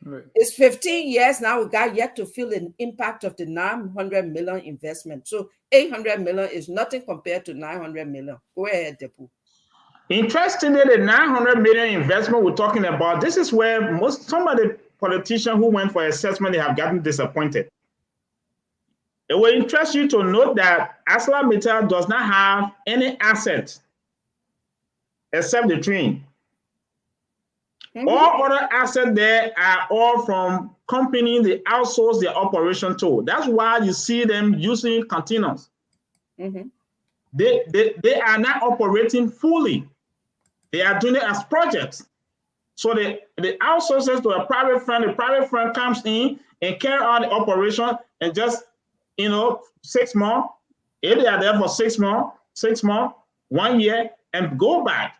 Right. It's 15 years now. We got yet to feel the impact of the 900 million investment. So 800 million is nothing compared to 900 million. Go ahead, Dehpue. Interestingly, the 900 million investment we're talking about, this is where some of the politicians who went for assessment, they have gotten disappointed. It will interest you to note that ArcelorMittal does not have any assets except the train. All other assets there are all from companies they outsource their operation to. That's why you see them using containers. They are not operating fully. They are doing it as projects. So they outsource it to a private firm. The private firm comes in and carry out the operation and just, 6 months. If they are there for 6 months, 1 year, and go back.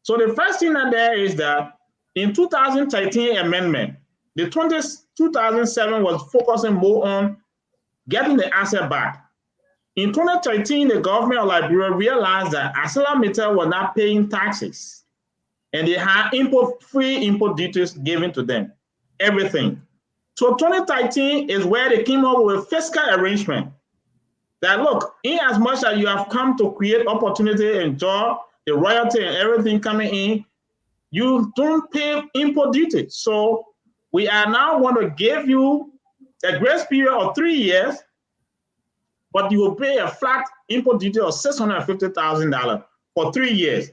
So the first thing that there is that in 2013 amendment, the 2007 was focusing more on getting the asset back. In 2013, the government of Liberia realized that ArcelorMittal was not paying taxes, and they had free import duties given to them, everything. So 2013 is where they came up with a fiscal arrangement that, look, in as much as you have come to create opportunity and job, the royalty and everything coming in, you don't pay import duty. So we are now going to give you a grace period of 3 years, but you will pay a flat import duty of $650,000 for 3 years.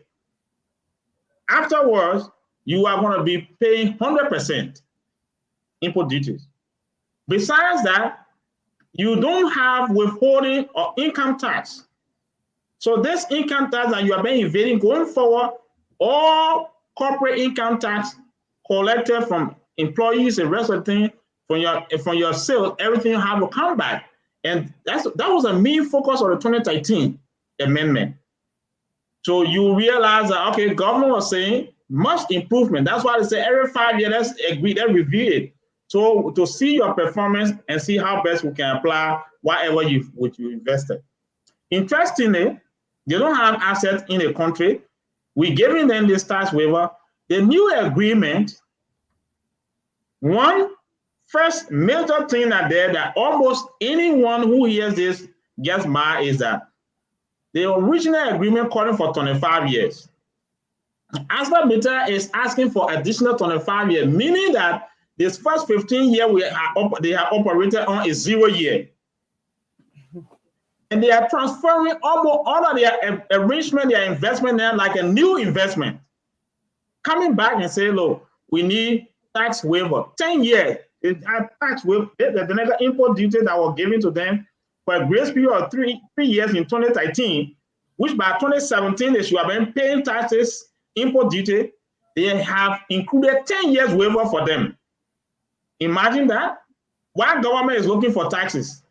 Afterwards, you are going to be paying 100% import duties. Besides that, you don't have withholding or income tax. So this income tax that you are being evading going forward, all corporate income tax collected from employees and rest of the thing, from your sales, everything have to come back. And that was a main focus of the 2013 amendment. So you realize that, okay, government was saying much improvement. That's why they say every 5 years, let's agree, let's review it. So to see your performance and see how best we can apply whatever you invested. Interestingly, they don't have assets in the country. We're giving them this tax waiver. The new agreement, first major thing that almost anyone who hears this gets mad is that the original agreement calling for 25 years. ArcelorMittal is asking for additional 25 years, meaning that this first 15 years they are operated on is 0 year. And they are transferring almost all of their arrangement, their investment there like a new investment. Coming back and say, look, we need tax waiver, 10 years. Tax waiver, the import duty that was given to them for a grace period of 3 years in 2013, which by 2017 they should have been paying taxes, import duty. They have included 10 years waiver for them. Imagine that. While government is looking for taxes,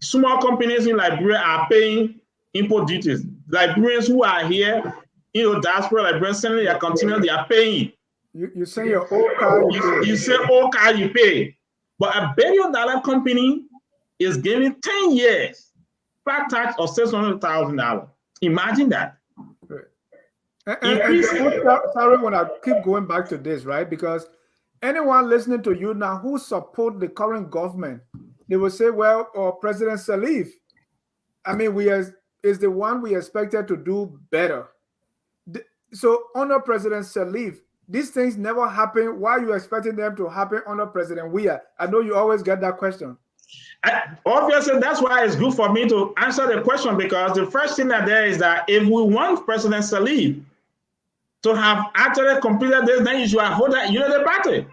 small companies in Liberia are paying import duties. Liberians who are here, diaspora Liberians sending their containers, they are paying. You say your old car, you say old car, you pay. But $1 billion company is giving 10 years flat tax of $600,000. Imagine that. And sorry, when I keep going back to this, right? Because anyone listening to you now who support the current government, they will say, well, President Salif, I mean, is the one we expected to do better. So under President Salif, these things never happen. Why are you expecting them to happen under President Weah? I know you always get that question. Obviously, that's why it's good for me to answer the question, because the first thing that there is that if we want President Salif to have actually completed this, then you should have voted unity party.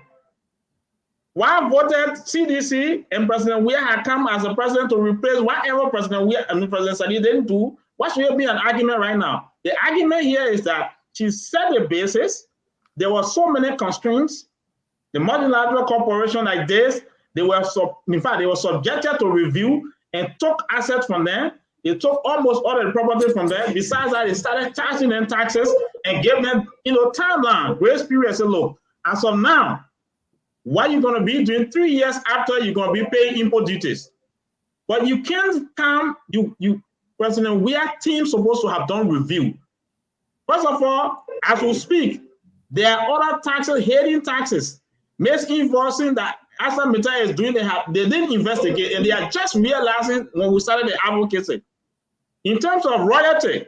Why voted CDC and President Weah had come as a president to replace whatever President Weah and President Sadi didn't do? What should be an argument right now? The argument here is that she set the basis. There were so many constraints. The multilateral corporation like this, they were subjected to review and took assets from them. They took almost all the property from them. Besides that, they started charging them taxes and gave them, timeline, grace period. Say, look, as of now, what you're going to be doing 3 years after you're going to be paying import duties. But you can't come, President Weah team supposed to have done review. First of all, as we speak, there are other taxes, hidden taxes, misinvoicing that ArcelorMittal is doing. They didn't investigate, and they are just realizing when we started the advocacy. In terms of royalty,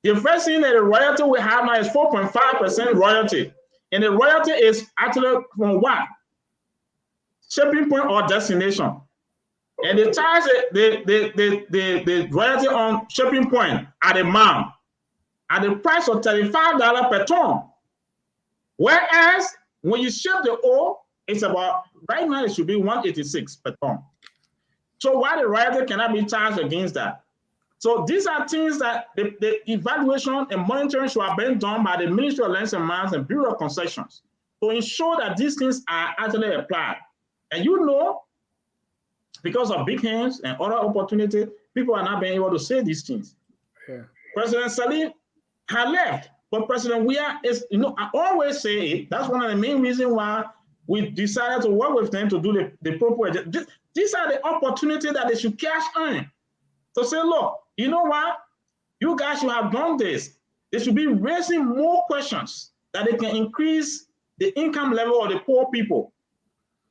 the first thing that the royalty we have now is 4.5% royalty. And the royalty is actually from what? Shipping point or destination. And they charge the royalty on shipping point at a mile at the price of $35 per ton. Whereas when you ship the ore, it's about, right now it should be $186 per ton. So why the royalty cannot be charged against that? So these are things that the evaluation and monitoring should have been done by the Ministry of Lands and Mines and Bureau of Concessions to ensure that these things are actually applied. And because of big hands and other opportunities, people are not being able to say these things. Yeah. President Salih had left, but President Weah is, I always say it. That's one of the main reasons why we decided to work with them to do the proper. These are the opportunities that they should cash in. So say, look, you know what? You guys should have done this. They should be raising more questions that they can increase the income level of the poor people.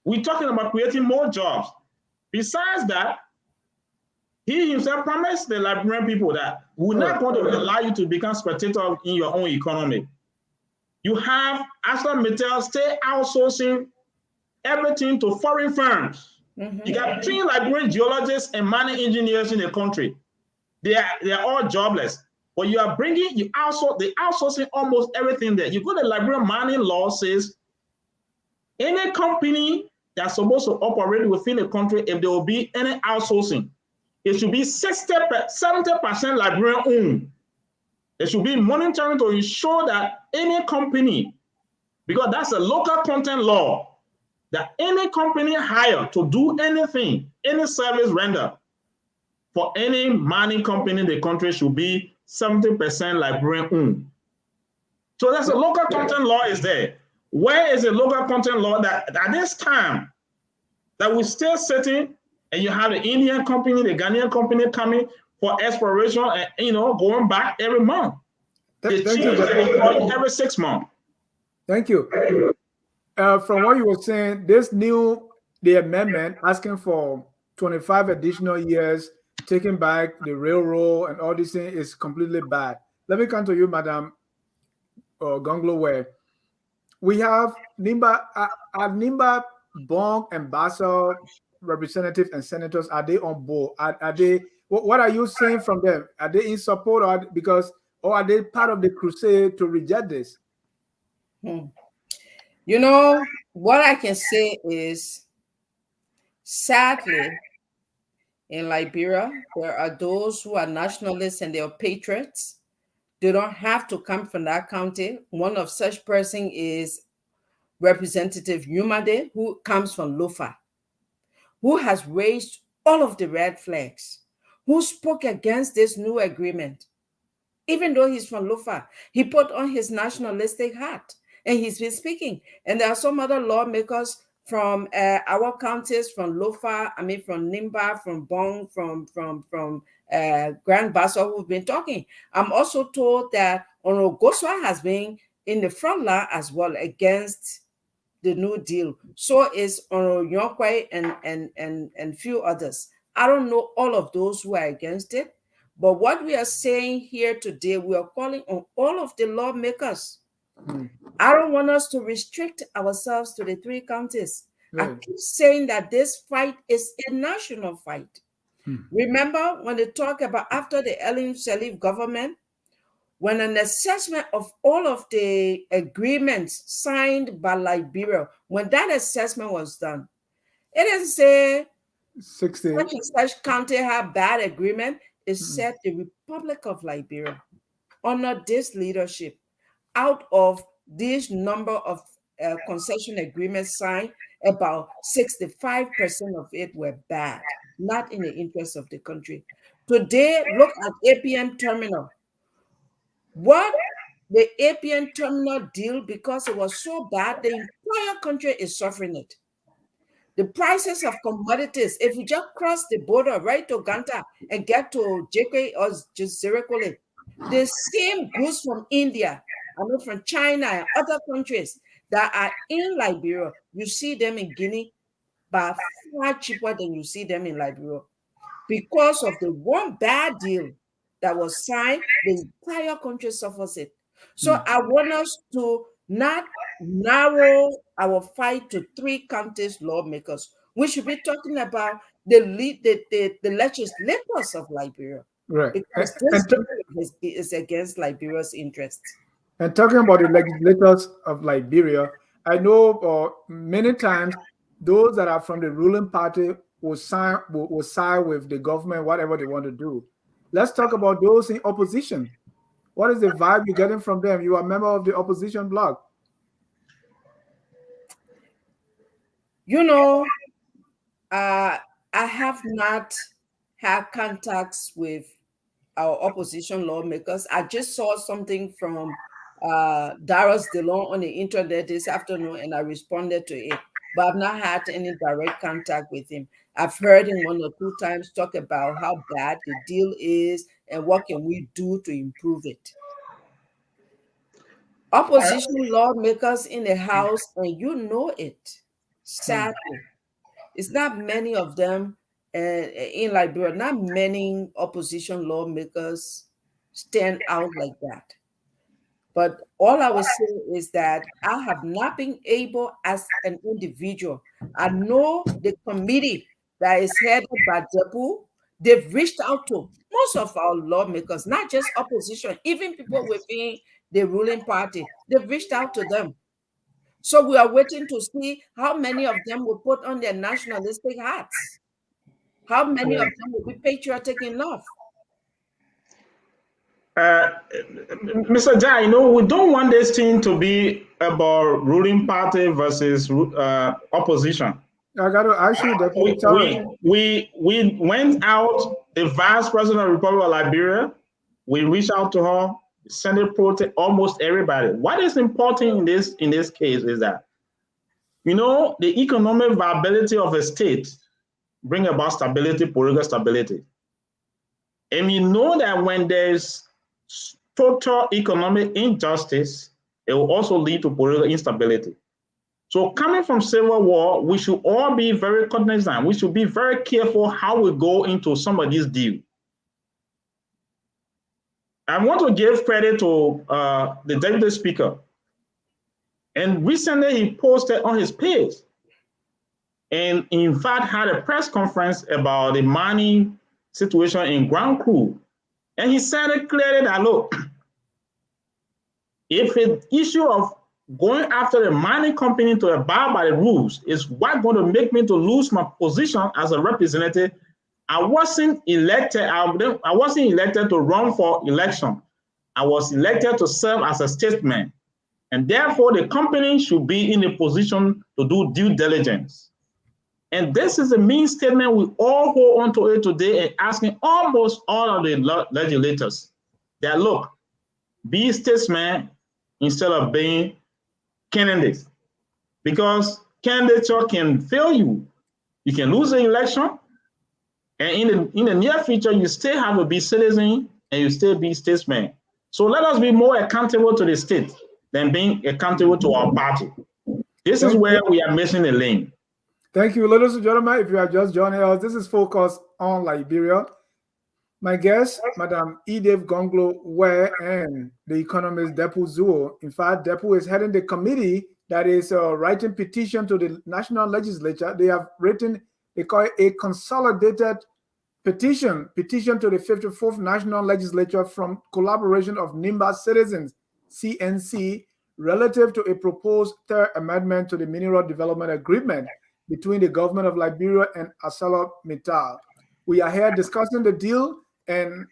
We're talking about creating more jobs. Besides that, he himself promised the Liberian people that we're not going to allow you to become spectators in your own economy. You have ArcelorMittal stay outsourcing everything to foreign firms. Mm-hmm. You got 3 Liberian geologists and mining engineers in the country. They are all jobless. But you are outsourcing almost everything there. You go to the Liberian mining law says any company that's supposed to operate within the country, if there will be any outsourcing, it should be 70% Liberian owned. There should be monitoring to ensure that any company, because that's a local content law, that any company hired to do anything, any service render for any mining company in the country should be 70% Liberian owned. So that's a local content law is there. Where is the local content law that at this time that we're still sitting and you have the Indian company, the Ghanaian company coming for exploration and going back every month. Thank you. Every 6 months. Thank you. From what you were saying, the amendment asking for 25 additional years, taking back the railroad and all these things is completely bad. Let me come to you, Madam Gongloe-Weh. We have Nimba Bong and Basel representatives and senators. Are they on board? Are they? What are you saying from them? Are they in support, or are they part of the crusade to reject this? What I can say is, sadly, in Liberia, there are those who are nationalists and they are patriots. They don't have to come from that county. One of such person is Representative Yumade, who comes from Lofa, who has raised all of the red flags, who spoke against this new agreement. Even though he's from Lofa, he put on his nationalistic hat and he's been speaking. And there are some other lawmakers from our counties, from Lofa, from Nimba, from Bong, from Grand Basso, who've been talking. I'm also told that Honorable Goswa has been in the front line as well against the New Deal. So is Honorable Yonkwe and few others. I don't know all of those who are against it, but what we are saying here today, we are calling on all of the lawmakers. I don't want us to restrict ourselves to the 3 counties. I keep saying that this fight is a national fight. Remember when they talk about after the Ellen Sirleaf government, when an assessment of all of the agreements signed by Liberia, when that assessment was done, it didn't say 60. such and such country have bad agreement. It said the Republic of Liberia, under this leadership, out of this number of concession agreements signed, about 65% of it were bad, not in the interest of the country. Today, look at APM terminal. What the APM terminal deal, because it was so bad, the entire country is suffering it. The prices of commodities, if you just cross the border right to Ganta and get to JK or Zirikole, the same goods from India, I mean from China and other countries that are in Liberia, you see them in Guinea, but far cheaper than you see them in Liberia. Because of the one bad deal that was signed, the entire country suffers it. So I want us to not narrow our fight to 3 counties lawmakers. We should be talking about the legislators of Liberia, Right. because this is against Liberia's interests. And talking about the legislators of Liberia, I know many times those that are from the ruling party will side with the government, whatever they want to do. Let's talk about those in opposition. What is the vibe you're getting from them? You are a member of the opposition bloc. You know, I have not had contacts with our opposition lawmakers. I just saw something from Darius DeLong on the internet this afternoon, and I responded to it. But I've not had any direct contact with him. I've heard him 1 or 2 times talk about how bad the deal is and what can we do to improve it. Opposition lawmakers in the House, and you know it, sadly, it's not many of them in Liberia, not many opposition lawmakers stand out like that. But all I will say is that I have not been able as an individual. I know the committee that is headed by Dehpue, they've reached out to most of our lawmakers, not just opposition, even people within the ruling party. They've reached out to them. So we are waiting to see how many of them will put on their nationalistic hats. How many of them will be patriotic enough? Mr. Jai, you know, we don't want this thing to be about ruling party versus opposition. I got to ask you that. We went out, the Vice President of the Republic of Liberia, we reached out to her, sent a protest, almost everybody. What is important in this case is that, you know, the economic viability of a state bring about stability, political stability. And we know that when there's total economic injustice, it will also lead to political instability. So coming from civil war, we should all be very cognizant. We should be very careful how we go into some of these deals. I want to give credit to the Deputy Speaker. And recently he posted on his page, and in fact had a press conference about the mining situation in Gongloe-Weh. And he said it clearly that, look, if an issue of going after a mining company to abide by the rules is what's going to make me to lose my position as a representative, I wasn't elected. I wasn't elected to run for election. I was elected to serve as a statesman. And therefore, the company should be in a position to do due diligence. And this is the main statement we all hold on to it today, and asking almost all of the legislators that, look, be statesman instead of being candidates. Because candidature can fail you. You can lose the election, and in the near future, you still have to be citizen and you still be statesman. So let us be more accountable to the state than being accountable to our party. This is where we are missing the lane. Thank you, ladies and gentlemen. If you are just joining us, this is Focus on Liberia. My guest, Madam Edith Gongloe-Weh, and the economist Dehpue. In fact, Dehpue is heading the committee that is writing petition to the national legislature. They have written, they call it a consolidated petition to the 54th National Legislature from collaboration of NIMBA citizens, CNC, relative to a proposed third amendment to the Mineral Development Agreement between the government of Liberia and ArcelorMittal. We are here discussing the deal, and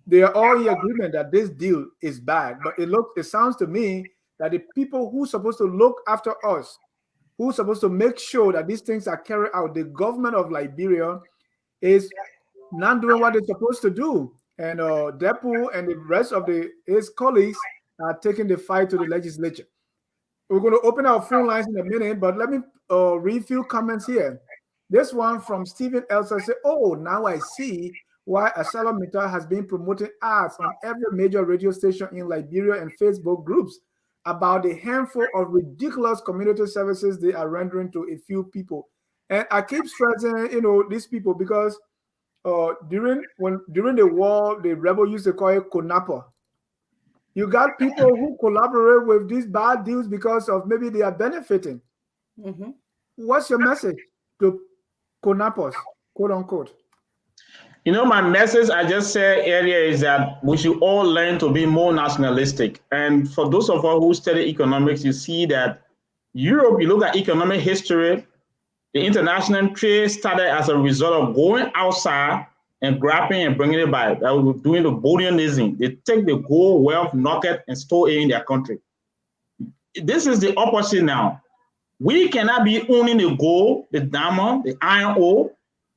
they are all in agreement that this deal is bad. But it sounds to me that the people who are supposed to look after us, who are supposed to make sure that these things are carried out, the government of Liberia is not doing what they're supposed to do. And Dehpue and the rest of his colleagues are taking the fight to the legislature. We're going to open our phone lines in a minute, but let me read a few comments here. This one from Stephen Elsa says, "Oh, now I see why ArcelorMittal has been promoting ads on every major radio station in Liberia and Facebook groups about the handful of ridiculous community services they are rendering to a few people." And I keep stressing, these people, because during the war, the rebel used to call it Konapa. You got people who collaborate with these bad deals because of maybe they are benefiting. Mm-hmm. What's your message to Konapas, quote unquote? My message I just said earlier is that we should all learn to be more nationalistic. And for those of us who study economics, you see that Europe, you look at economic history, the international trade started as a result of going outside and grabbing and bringing it back. That was doing the Boldianism. They take the gold, wealth, nugget, and store it in their country. This is the opposite now. We cannot be owning the gold, the diamond, the iron ore,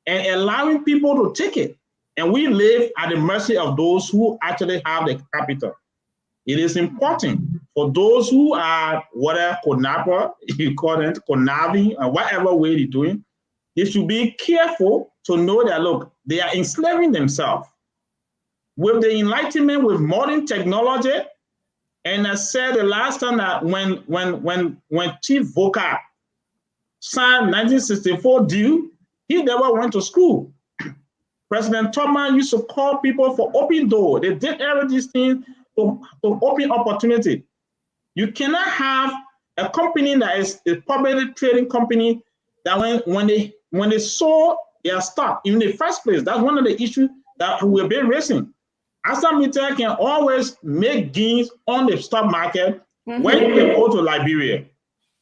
and allowing people to take it. And we live at the mercy of those who actually have the capital. It is important for those who are whatever Konapa, you call it Konavi, or whatever way they're doing, they should be careful to know that, look, they are enslaving themselves. With the Enlightenment, with modern technology, and I said the last time that when Chief Volcker signed 1964 deal, he never went to school. President Thomas used to call people for open door. They did all these things to open opportunity. You cannot have a company that is a publicly trading company that when they sold their stock in the first place, that's one of the issues that we've been raising. ArcelorMittal can always make gains on the stock market when they go to Liberia.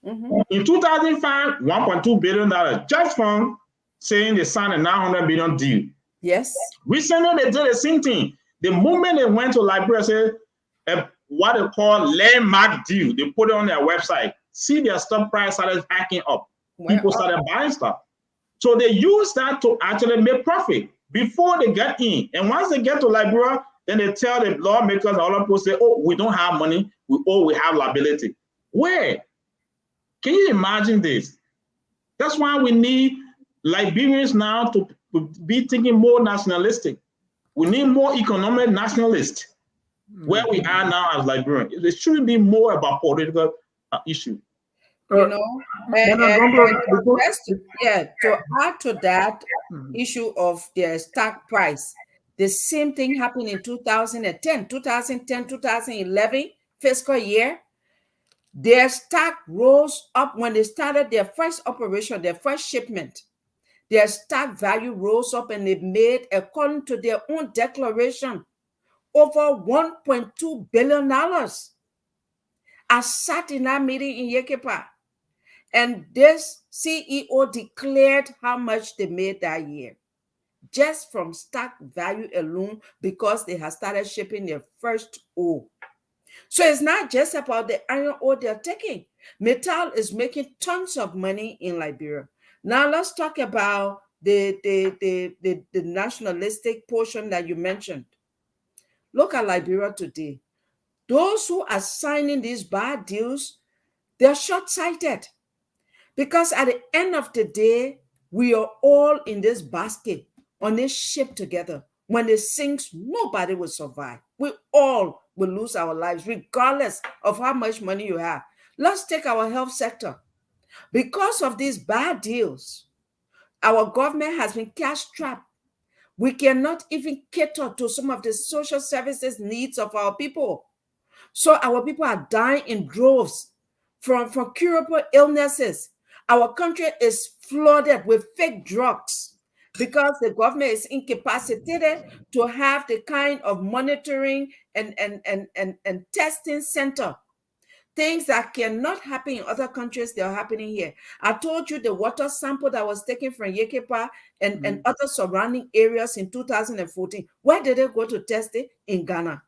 In 2005, $1.2 billion just from saying they signed a $900 million deal. Yes. Recently, they did the same thing. The moment they went to Liberia, said what they call landmark deal, they put it on their website. See their stock price started hacking up. Wow. People started buying stuff. So they use that to actually make profit before they get in. And once they get to Liberia, then they tell the lawmakers, all of people say, oh, we don't have money. We have liability. Where? Can you imagine this? That's why we need Liberians now to be thinking more nationalistic. We need more economic nationalists where we are now as Liberians. It shouldn't be more about political issue. To add to that issue of their stock price, the same thing happened in 2010, 2011 fiscal year. Their stock rose up when they started their first operation, their first shipment. Their stock value rose up and they made, according to their own declaration, over $1.2 billion. I sat in that meeting in Yekepa, and this CEO declared how much they made that year, just from stock value alone, because they had started shipping their first ore. So it's not just about the iron ore they're taking. Mittal is making tons of money in Liberia. Now let's talk about the nationalistic portion that you mentioned. Look at Liberia today. Those who are signing these bad deals, they're short-sighted. Because at the end of the day, we are all in this basket, on this ship together. When it sinks, nobody will survive. We all will lose our lives, regardless of how much money you have. Let's take our health sector. Because of these bad deals, our government has been cash-strapped. We cannot even cater to some of the social services needs of our people. So our people are dying in droves from curable illnesses. Our country is flooded with fake drugs. because the government is incapacitated to have the kind of monitoring and testing center. Things that cannot happen in other countries, they're happening here. I told you the water sample that was taken from Yekepa and other surrounding areas in 2014. Where did they go to test it? In Ghana.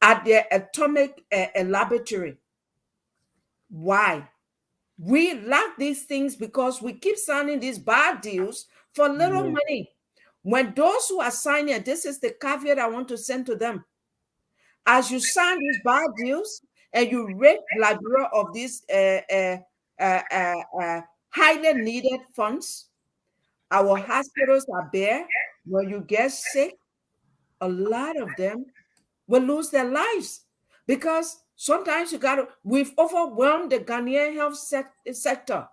At their atomic laboratory. Why? We lack these things because we keep signing these bad deals for little money. When those who are signing, this is the caveat I want to send to them. As you sign these bad deals and you rape Liberia of these highly needed funds, our hospitals are bare. When you get sick, a lot of them will lose their lives because sometimes we've overwhelmed the Ghanaian health sector.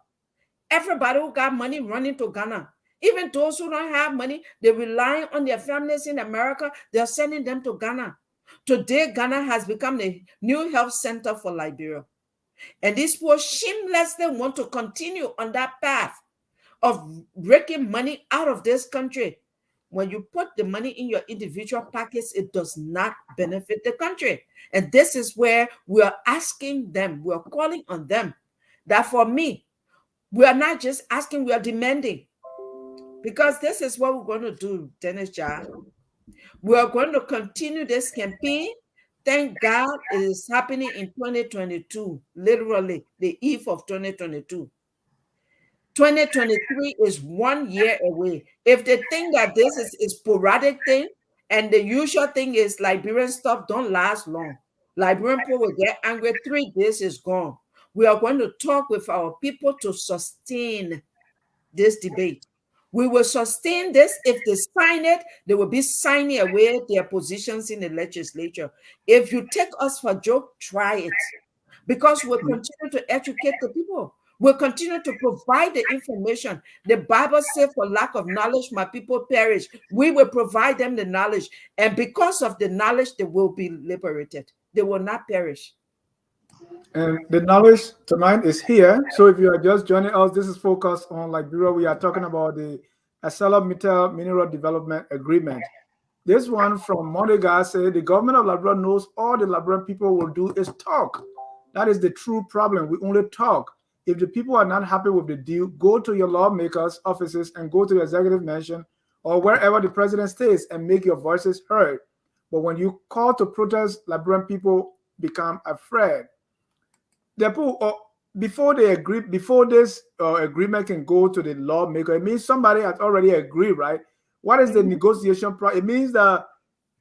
Everybody who got money running to Ghana. Even those who don't have money, they're relying on their families in America. They're sending them to Ghana. Today, Ghana has become the new health center for Liberia. And these poor shamelessly want to continue on that path of raking money out of this country. When you put the money in your individual pockets, it does not benefit the country. And this is where we are asking them, we are calling on them, that for me, we are not just asking, we are demanding. Because this is what we're going to do, Dennis Jah. We are going to continue this campaign. Thank God it is happening in 2022, literally the eve of 2022. 2023 is 1 year away. If they think that this is a sporadic thing and the usual thing is Liberian stuff don't last long, Liberian people will get angry. 3 days is gone. We are going to talk with our people to sustain this debate. We will sustain this. If they sign it, they will be signing away their positions in the legislature. If you take us for a joke, try it. Because we'll continue to educate the people. We'll continue to provide the information. The Bible says, for lack of knowledge, my people perish. We will provide them the knowledge. And because of the knowledge, they will be liberated. They will not perish. And the knowledge tonight is here. So if you are just joining us, this is focused on Liberia. We are talking about the ArcelorMittal Mineral Development Agreement. This one from Monica said the government of Liberia knows all the Liberian people will do is talk. That is the true problem. We only talk. If the people are not happy with the deal, go to your lawmakers' offices and go to the executive mansion or wherever the president stays and make your voices heard. But when you call to protest, Liberian people become afraid. Dehpue, before this agreement can go to the lawmaker, it means somebody has already agreed, right? What is the negotiation process? It means that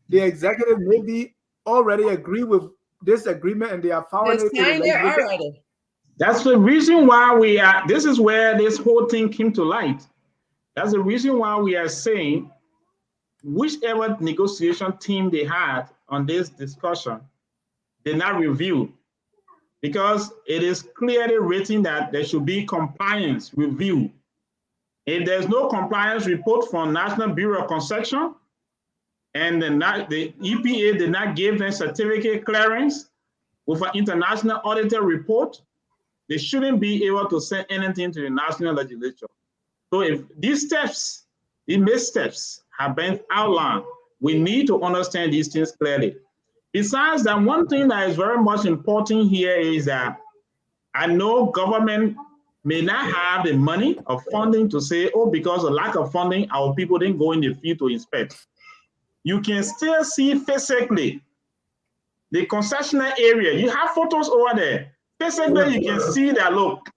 the executive maybe already agree with this agreement and they are following it to the legislature. Already. That's the reason why we are, this is where this whole thing came to light. That's the reason why we are saying whichever negotiation team they had on this discussion did not review, because it is clearly written that there should be compliance review. If there's no compliance report from National Bureau of Construction and the EPA did not give them certificate clearance with an international auditor report, they shouldn't be able to send anything to the national legislature. So if these steps, these missteps have been outlined, we need to understand these things clearly. Besides that, one thing that is very much important here is that I know government may not have the money or funding to say, oh, because of lack of funding, our people didn't go in the field to inspect. You can still see physically the concessional area. You have photos over there. Physically, you can see that, look,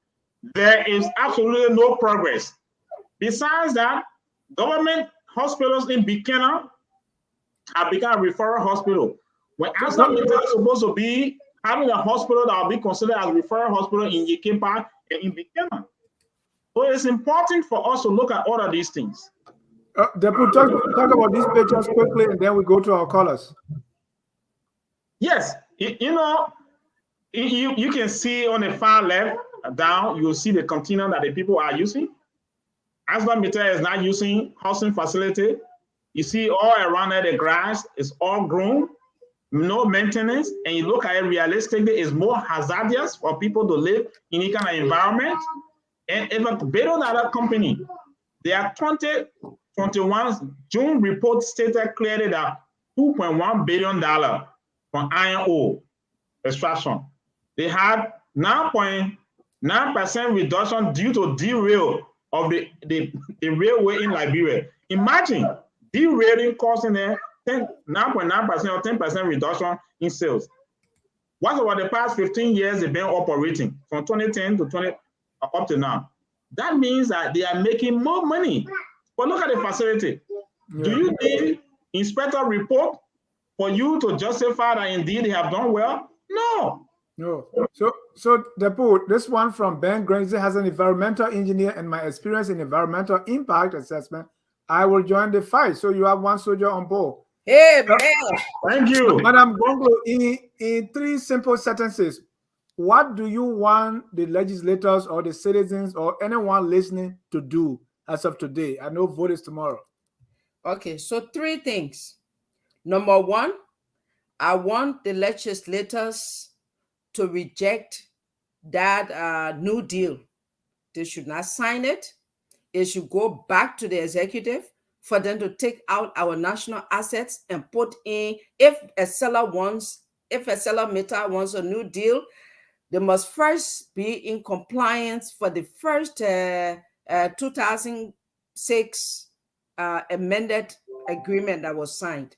there is absolutely no progress. Besides that, government hospitals in Buchanan have become a referral hospital. When ArcelorMittal is supposed to be having a hospital that will be considered as a referral hospital in Yekepa and in Buchanan. So it's important for us to look at all of these things. Dehpue, talk about these pictures quickly and then we go to our callers. Yes, you know, you can see on the far left down, you'll see the container that the people are using. ArcelorMittal is not using housing facility. You see all around there, the grass is all grown, no maintenance, and you look at it realistically, it's more hazardous for people to live in any kind of environment. And if a better another company Their 2021 June report stated clearly that $2.1 billion from iron ore extraction. They had 9.9% reduction due to derail of the railway in Liberia. Imagine derailing costing them 9.9% or 10% reduction in sales. What over the past 15 years they've been operating from 2010 to up to now? That means that they are making more money. But look at the facility. Yeah. Do you need inspector report for you to justify that indeed they have done well? No. No. So Dehpue, this one from Ben Grenzy has an environmental engineer and my experience in environmental impact assessment. I will join the fight. So you have one soldier on board. Hey, man. Thank you. Madam Gongloe, in 3 simple sentences, what do you want the legislators or the citizens or anyone listening to do as of today? I know vote is tomorrow. Okay, so 3 things. Number 1, I want the legislators to reject that New Deal. They should not sign it. It should go back to the executive for them to take out our national assets and put in, if ArcelorMittal wants a New Deal, they must first be in compliance for the first 2006 amended agreement that was signed.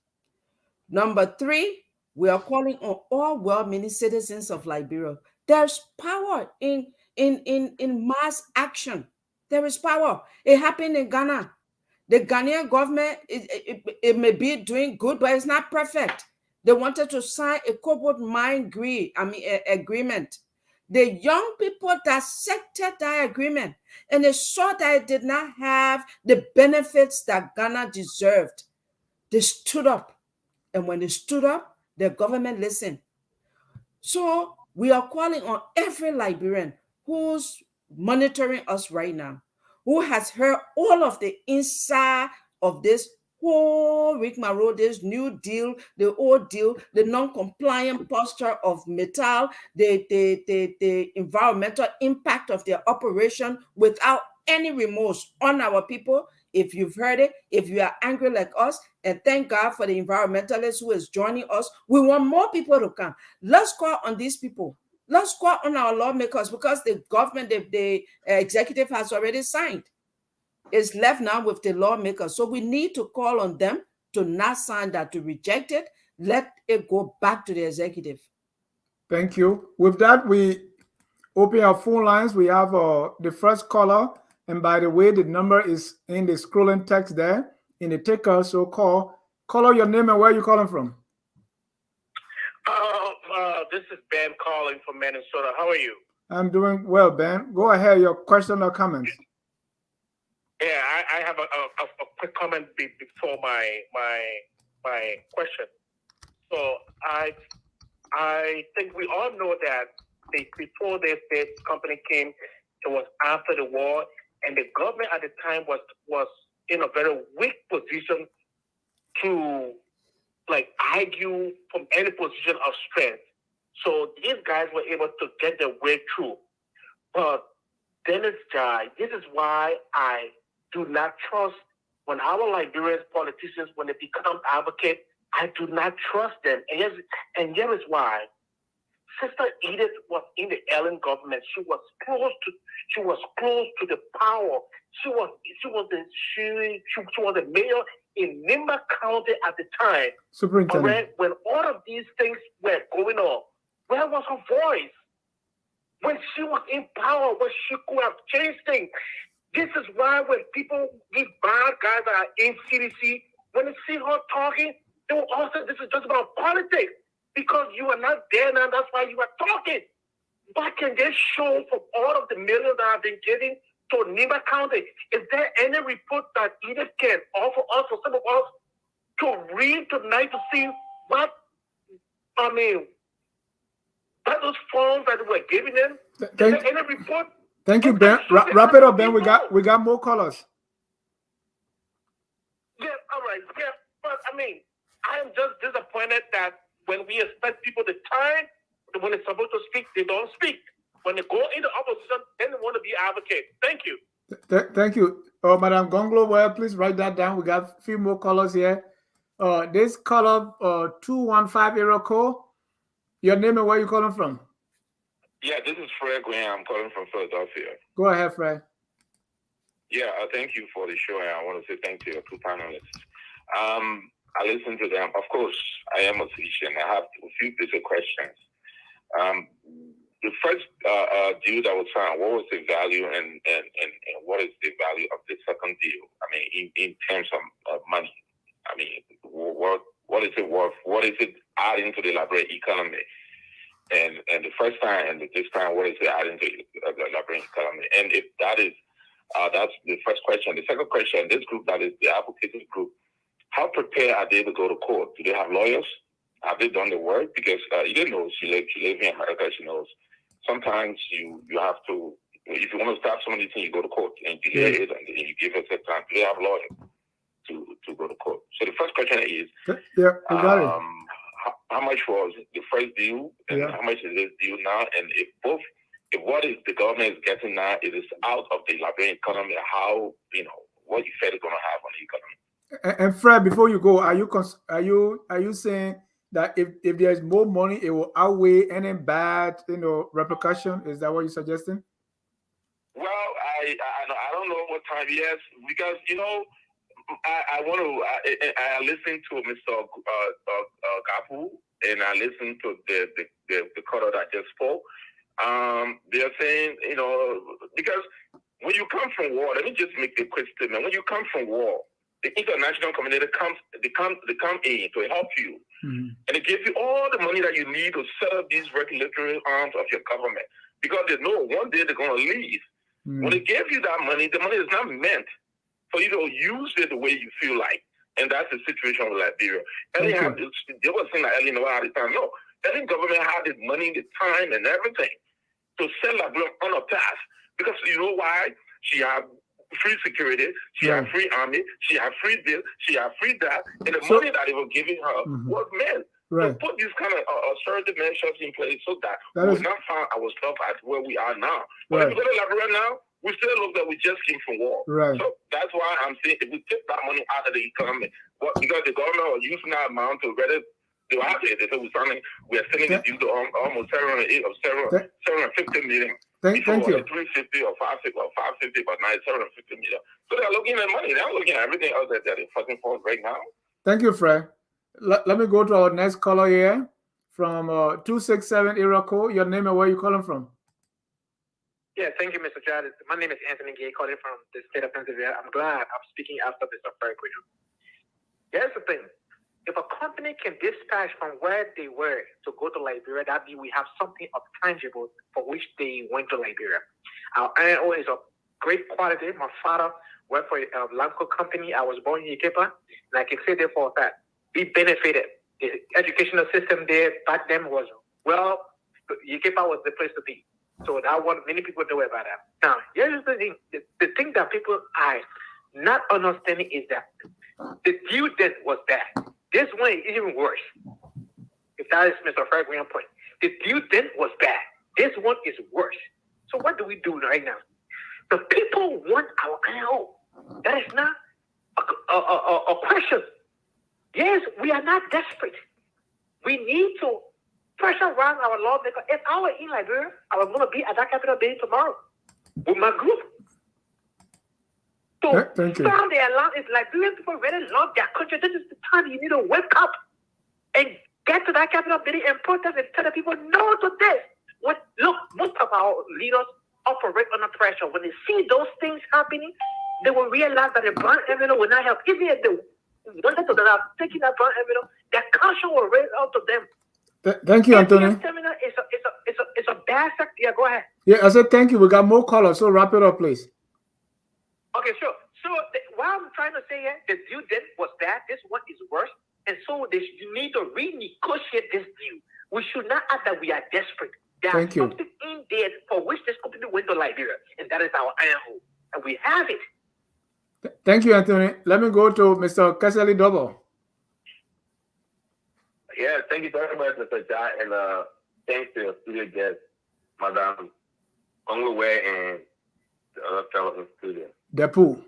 Number 3, we are calling on all well-meaning citizens of Liberia. There's power in mass action. There is power. It happened in Ghana. The Ghanaian government, it may be doing good, but it's not perfect. They wanted to sign a cobalt mine agreement. The young people dissected that agreement, and they saw that it did not have the benefits that Ghana deserved. They stood up, and when they stood up, the government listened. So we are calling on every Liberian who's monitoring us right now, who has heard all of the inside of this whole rigmarole, this New Deal, the old deal, the non-compliant posture of Mittal, the environmental impact of their operation without any remorse on our people. If you've heard it, if you are angry like us, and thank God for the environmentalists who is joining us, we want more people to come. Let's call on these people. Let's call on our lawmakers, because the government, the executive has already signed. It's left now with the lawmakers. So we need to call on them to not sign that, to reject it. Let it go back to the executive. Thank you. With that, we open our phone lines. We have the first caller. And by the way, the number is in the scrolling text there in the ticker. So call your name and where you're calling from. This is Ben calling from Minnesota. How are you? I'm doing well, Ben. Go ahead. Your question or comments. Yeah, I have a quick comment before my question. So I think we all know that before this company came, it was after the war, and the government at the time was in a very weak position to argue from any position of strength. So these guys were able to get their way through. But Dennis Jai, this is why I do not trust when our Liberian politicians, when they become advocates, I do not trust them. And here is why. Sister Edith was in the Ellen government. She was close to the power. She was the mayor in Nimba County at the time. Superintendent. When all of these things were going on, where was her voice? When she was in power, when she could have changed things. This is why when people, these bad guys that are in CDC, when they see her talking, they will all say this is just about politics. Because you are not there now, that's why you are talking. What can they show from all of the millions that have been given to Nimba County? Is there any report that Edith can offer us, or some of us, to read tonight to see what those forms that we're giving them? Is there any report? Thank you, Ben. Wrap it up, Ben. We got more callers. Yeah, all right. Yeah, but I am just disappointed that when we expect people to time, when they're supposed to speak, they don't speak. When they go into opposition, then they want to be advocates. Thank you. Thank you. Oh, Madam Gongloe-Weh, please write that down. We got a few more colors here. This color 215 area code. Your name and where you calling from? Yeah, this is Fred Graham. I'm calling from Philadelphia. Go ahead, Fred. Yeah, thank you for the show, and I want to say thank you to your two panelists. I listened to them. Of course, I am a physician. I have a few basic questions. The first deal that was signed, what was the value and what is the value of the second deal? I mean, in terms of money. I mean, what is it worth? What is it adding to the Liberian economy? And the first time and this time, what is it adding to the Liberian economy? And if that is, that's the first question. The second question, this group that is the advocacy group, how prepared are they to go to court? Do they have lawyers? Have they done the work? Because you know, she lives in America. She knows sometimes you have to, if you want to stop some of these things, you go to court and you delay it and you give it some time. Do they have lawyers to go to court? So the first question is, yeah, we got it. How much was the first deal and how much is this deal now? And if what is the government is getting now is out of the Liberian economy, how, you know, what effect is going to have on the economy? And Fred, before you go, are you saying that if there's more money, it will outweigh any bad, you know, repercussion? Is that what you're suggesting? Well, I don't know what time. Yes, because you know, I want to. I listened to Mr. Dehpue, and I listened to the caller that just spoke. They're saying, you know, because when you come from war, let me just make a quick statement. When you come from war, the international community come in to help you, and they give you all the money that you need to set up these regulatory arms of your government, because they know one day they're going to leave. When they give you that money, the money is not meant for you to use it the way you feel like, and that's the situation with Liberia. They were saying that Ellie never had the time. No, Ellie government had the money, the time, and everything to set Liberia on a path, because you know why? She had free security, she had free army, she had free this, she had free that, and the money that they were giving her was meant to put these kind of austerity measures in place so that we will not find ourselves at where we are now. But if we go to Liberia now, we still look that we just came from war. So that's why I'm saying if we take that money out of the economy, because the government was using that amount to ready. They were happy. They said we are sending it due to almost 750 million. Thank you. 350 or 550, but now it's 750 million. So they're looking at money. They're looking at everything else that they're fighting for right now. Thank you, Fred. Let me go to our next caller here from 267 area code. Your name and where you calling from? Yeah, thank you, Mr. Jad. My name is Anthony Gay, calling from the state of Pennsylvania. I'm glad I'm speaking after Mr. Fred Graham. Here's the thing. If a company can dispatch from where they were to go to Liberia, that means we have something of tangible for which they went to Liberia. Our iron ore is of great quality. My father worked for a Lamco company. I was born in Dehpue, and I can say that for a fact. We benefited. The educational system there back then was, well, Dehpue was the place to be. So that one, many people know about that. Now, here's the thing. The thing that people are not understanding is that the due date was bad. This one is even worse. If that is Mr. Fred Graham's point. The due date was bad. This one is worse. So what do we do right now? The people want our iron ore. That is not a question. Yes, we are not desperate. We need to pressure around our lawmakers. If I were in Liberia, I was going to be at that Capitol building tomorrow with my group. So sound the alarm. If Liberian people really love their country, this is the time you need to wake up and get to that Capitol building and protest and tell the people no to this. Look, most of our leaders operate under pressure. When they see those things happening, they will realize that the brown envelope will not help. Even if they wanted to have taken that brown envelope, their conscience will raise out to them. Thank you, Anthony. It's a bad sector. Yeah, go ahead. Yeah, I said thank you. We got more callers, so wrap it up, please. Okay, sure. So what I'm trying to say here, the due date was bad. This one is worse. And so you need to renegotiate this deal. We should not act that we are desperate. There's something in there for which this company went to Liberia, and that is our iron ore. And we have it. Thank you, Anthony. Let me go to Mr. Keseli Double. Yeah, thank you very much, Mr. Jai, and thanks to your studio guest, Madam Gongloe-Weh, and the other fellows in the studio. Dehpue.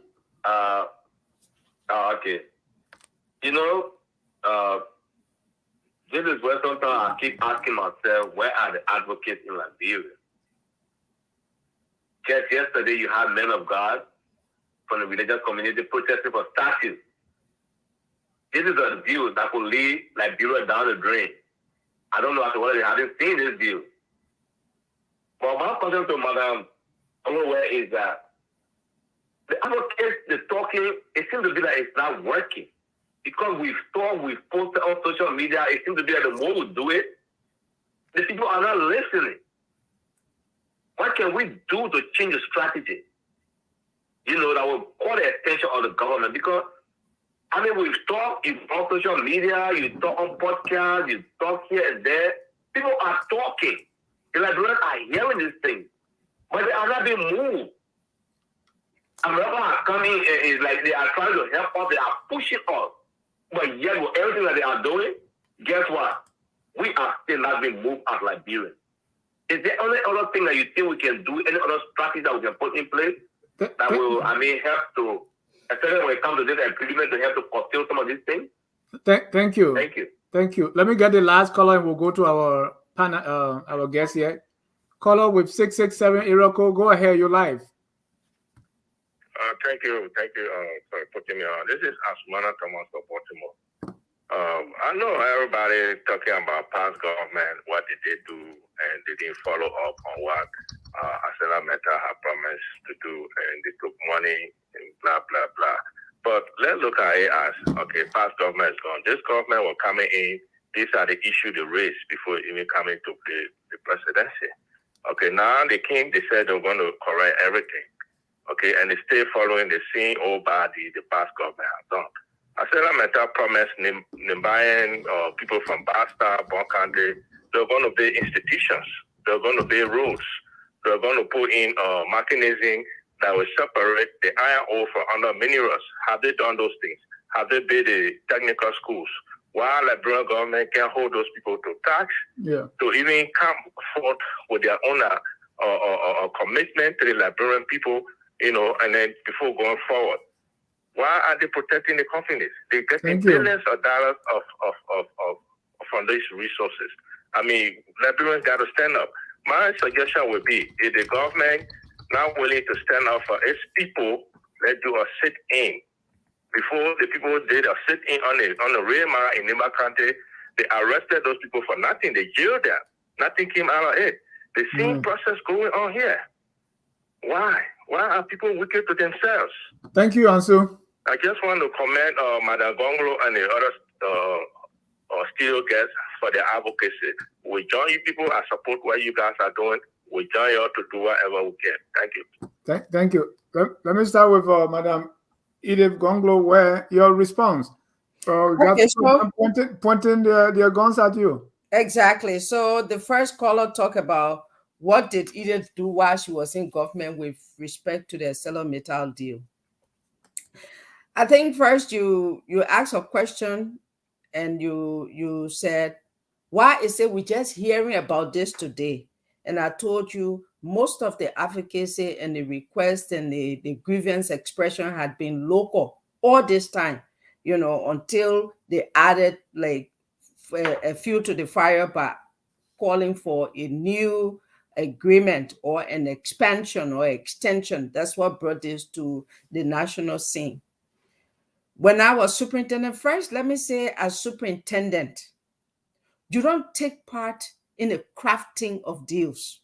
Okay. You know, this is where sometimes I keep asking myself, where are the advocates in Liberia? Just yesterday, you had men of God from the religious community protesting for statues. This is a view that could lead Liberia down the drain. I don't know whether they haven't seen this view. But my question to Madam Gongloe-Weh is that the advocates, the talking, it seems to be that it's not working. Because we've posted on social media, it seems to be that the more we do it, the people are not listening. What can we do to change the strategy? You know, that will call the attention of the government? Because, I mean, we've talked on social media, you talk on podcasts, you talk here and there. People are talking. The Liberians are hearing these things, but they are not being moved. America are coming, it's like they are trying to help us, they are pushing us. But yet, with everything that they are doing, guess what? We are still not being moved as Liberians. Is there any other thing that you think we can do, any other strategy that we can put in place that will, help to, especially when it comes to this agreement, to help to curtail some of these things? Thank you. Thank you. Thank you. Let me get the last caller and we'll go to our panel, our guest here. Caller with 667 area code. Go ahead, you're live. Thank you for putting me on. This is Asmana Thomas of Baltimore. I know everybody talking about past government, what did they do, and they didn't follow up on what ArcelorMittal had promised to do, and they took money and blah, blah, blah. But let's look at it as, okay, past government is gone. This government was coming in. These are the issues they raised before even coming to the presidency. Okay, now they came, they said they were going to correct everything. Okay, and they stay following the same old body the past government has done. ArcelorMittal promised buying people from Basta, Bon Country, they're going to build institutions, they're going to build roads, they're going to put in mechanism that will separate the iron ore from other minerals. Have they done those things? Have they built the technical schools? While the Liberian government can hold those people to tax, to even come forth with their own commitment to the Liberian people, you know, and then before going forward. Why are they protecting the companies? They're getting billions of dollars from these resources. I mean, Liberians got to stand up. My suggestion would be, if the government not willing to stand up for its people, let's do a sit-in. Before the people did a sit-in on the rail mile in Nimba County, they arrested those people for nothing. They jailed them. Nothing came out of it. The same process going on here. Why? Why are people wicked to themselves? Thank you, Ansu. I just want to commend Madam Gongloe and the other steel guests for their advocacy. We join you people. I support what you guys are doing. We join you all to do whatever we can. Thank you. Thank you. Let me start with Madam Edith Gongloe-Weh, your response. Okay, so pointing their guns at you. Exactly. So the first caller talked about what did Edith do while she was in government with respect to the ArcelorMittal deal. I think first you asked a question and you said, why is it we're just hearing about this today? And I told you most of the advocacy and the request and the grievance expression had been local all this time, you know, until they added like a fuel to the fire by calling for a new agreement or an expansion or extension. That's what brought this to the national scene. When I was superintendent, first, let me say, as superintendent, you don't take part in the crafting of deals.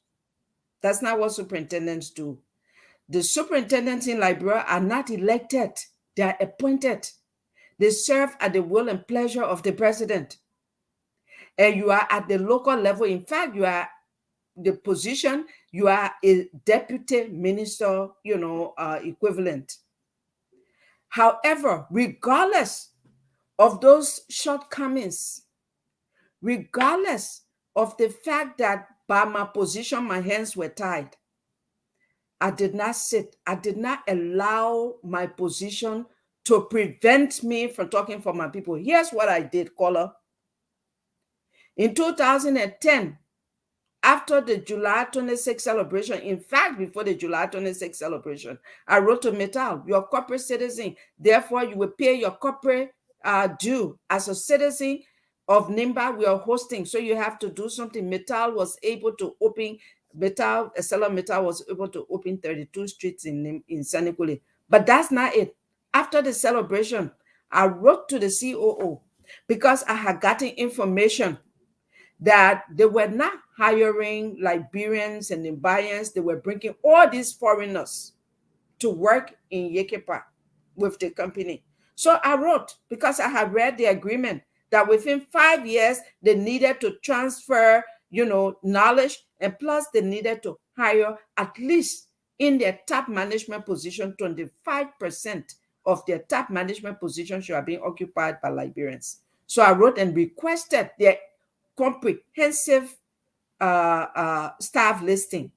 That's not what superintendents do. The superintendents in Liberia are not elected. They are appointed. They serve at the will and pleasure of the president. And you are at the local level. In fact, you are the position, you are a deputy minister, you know, equivalent. However, regardless of those shortcomings, regardless of the fact that by my position, my hands were tied, I did not sit. I did not allow my position to prevent me from talking for my people. Here's what I did, caller. In 2010, after the July 26 celebration, in fact, before the July 26 celebration, I wrote to Mittal, you're a corporate citizen, therefore you will pay your corporate due as a citizen of NIMBA. We are hosting, so you have to do something. Mittal was able to open, ArcelorMittal was able to open 32 streets in Senegule. But that's not it. After the celebration, I wrote to the COO because I had gotten information that they were not hiring Liberians and Nimbayans. They were bringing all these foreigners to work in Yekepa with the company. So I wrote, because I had read the agreement, that within 5 years, they needed to transfer, knowledge, and plus they needed to hire at least in their top management position, 25% of their top management positions should have been occupied by Liberians. So I wrote and requested their comprehensive staff listing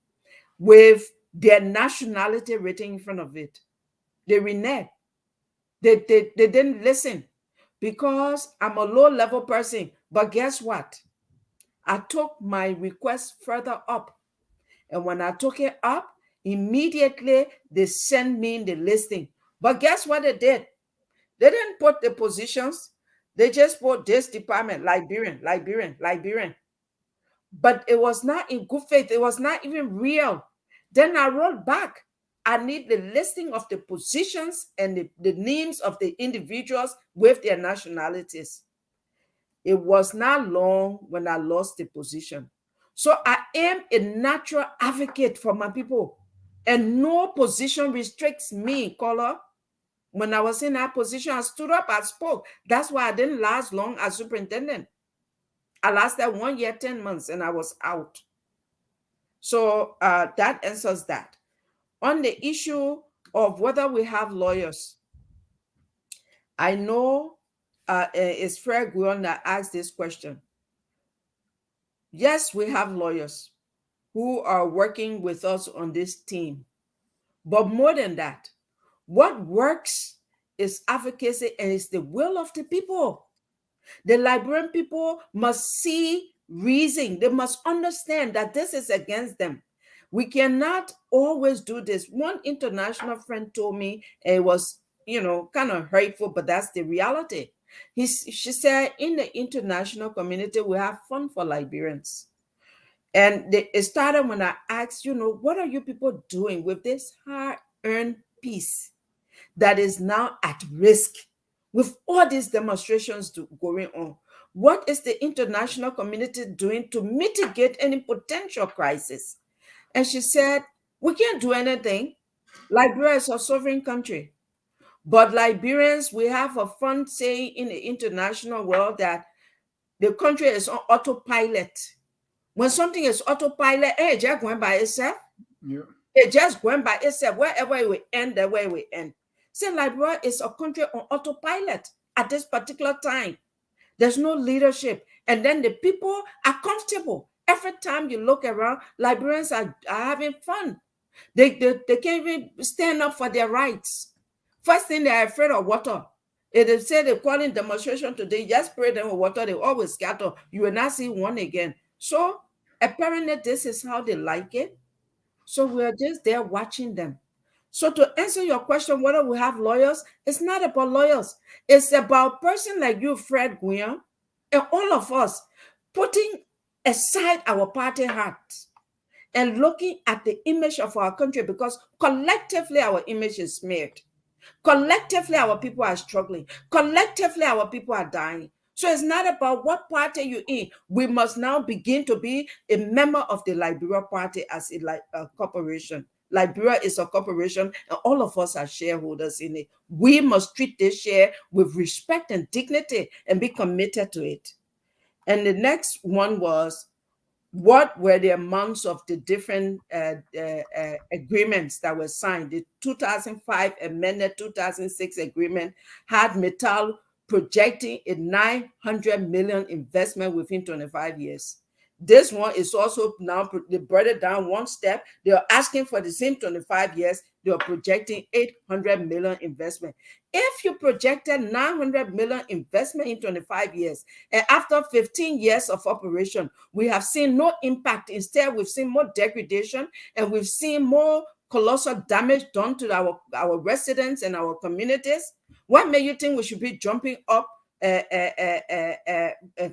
with their nationality written in front of it. They reneged. They didn't listen because I'm a low-level person. But guess what? I took my request further up. And when I took it up, immediately they sent me the listing. But guess what they did? They didn't put the positions. They just put this department, Liberian. But it was not in good faith. It was not even real. Then I wrote back. I need the listing of the positions and the names of the individuals with their nationalities. It was not long when I lost the position. So I am a natural advocate for my people. And no position restricts me, Color. When I was in that position, I stood up, I spoke. That's why I didn't last long as superintendent. I lasted 1 year, 10 months, and I was out. So that answers that. On the issue of whether we have lawyers, I know it's Fred Guion that asked this question. Yes, we have lawyers who are working with us on this team. But more than that, what works is advocacy and it's the will of the people. The Liberian people must see reason. They must understand that this is against them. We cannot always do this. One international friend told me, it was, kind of hurtful, but that's the reality. She said, in the international community, we have fun for Liberians. And it started when I asked, what are you people doing with this hard-earned peace that is now at risk with all these demonstrations going on? What is the international community doing to mitigate any potential crisis? And she said, we can't do anything. Liberia is a sovereign country. But Liberians, we have a fun saying in the international world that the country is on autopilot. When something is autopilot, it's just going by itself. Yeah. It's just going by itself. Wherever it will end, the way we end. So Liberia is a country on autopilot at this particular time. There's no leadership. And then the people are comfortable. Every time you look around, Liberians are having fun. They can't even stand up for their rights. First thing, they're afraid of water. If they say they're calling demonstration today, just spray them with water, they always scatter. You will not see one again. So apparently this is how they like it. So we're just there watching them. So to answer your question, whether we have lawyers, it's not about lawyers. It's about a person like you, Fred Guion, and all of us putting aside our party hats and looking at the image of our country, because collectively our image is smeared. Collectively, our people are struggling. Collectively, our people are dying. So it's not about what party you're in. We must now begin to be a member of the Liberia Party as a corporation. Liberia is a corporation, and all of us are shareholders in it. We must treat this share with respect and dignity and be committed to it. And the next one was, what were the amounts of the different agreements that were signed? The 2005 amended 2006 agreement had Mittal projecting a $900 million investment within 25 years. This one is also now, they brought it down one step. They are asking for the same 25 years. They are projecting 800 million investment. If you projected 900 million investment in 25 years, and after 15 years of operation, we have seen no impact. Instead, we've seen more degradation, and we've seen more colossal damage done to our residents and our communities. What made you think we should be jumping up,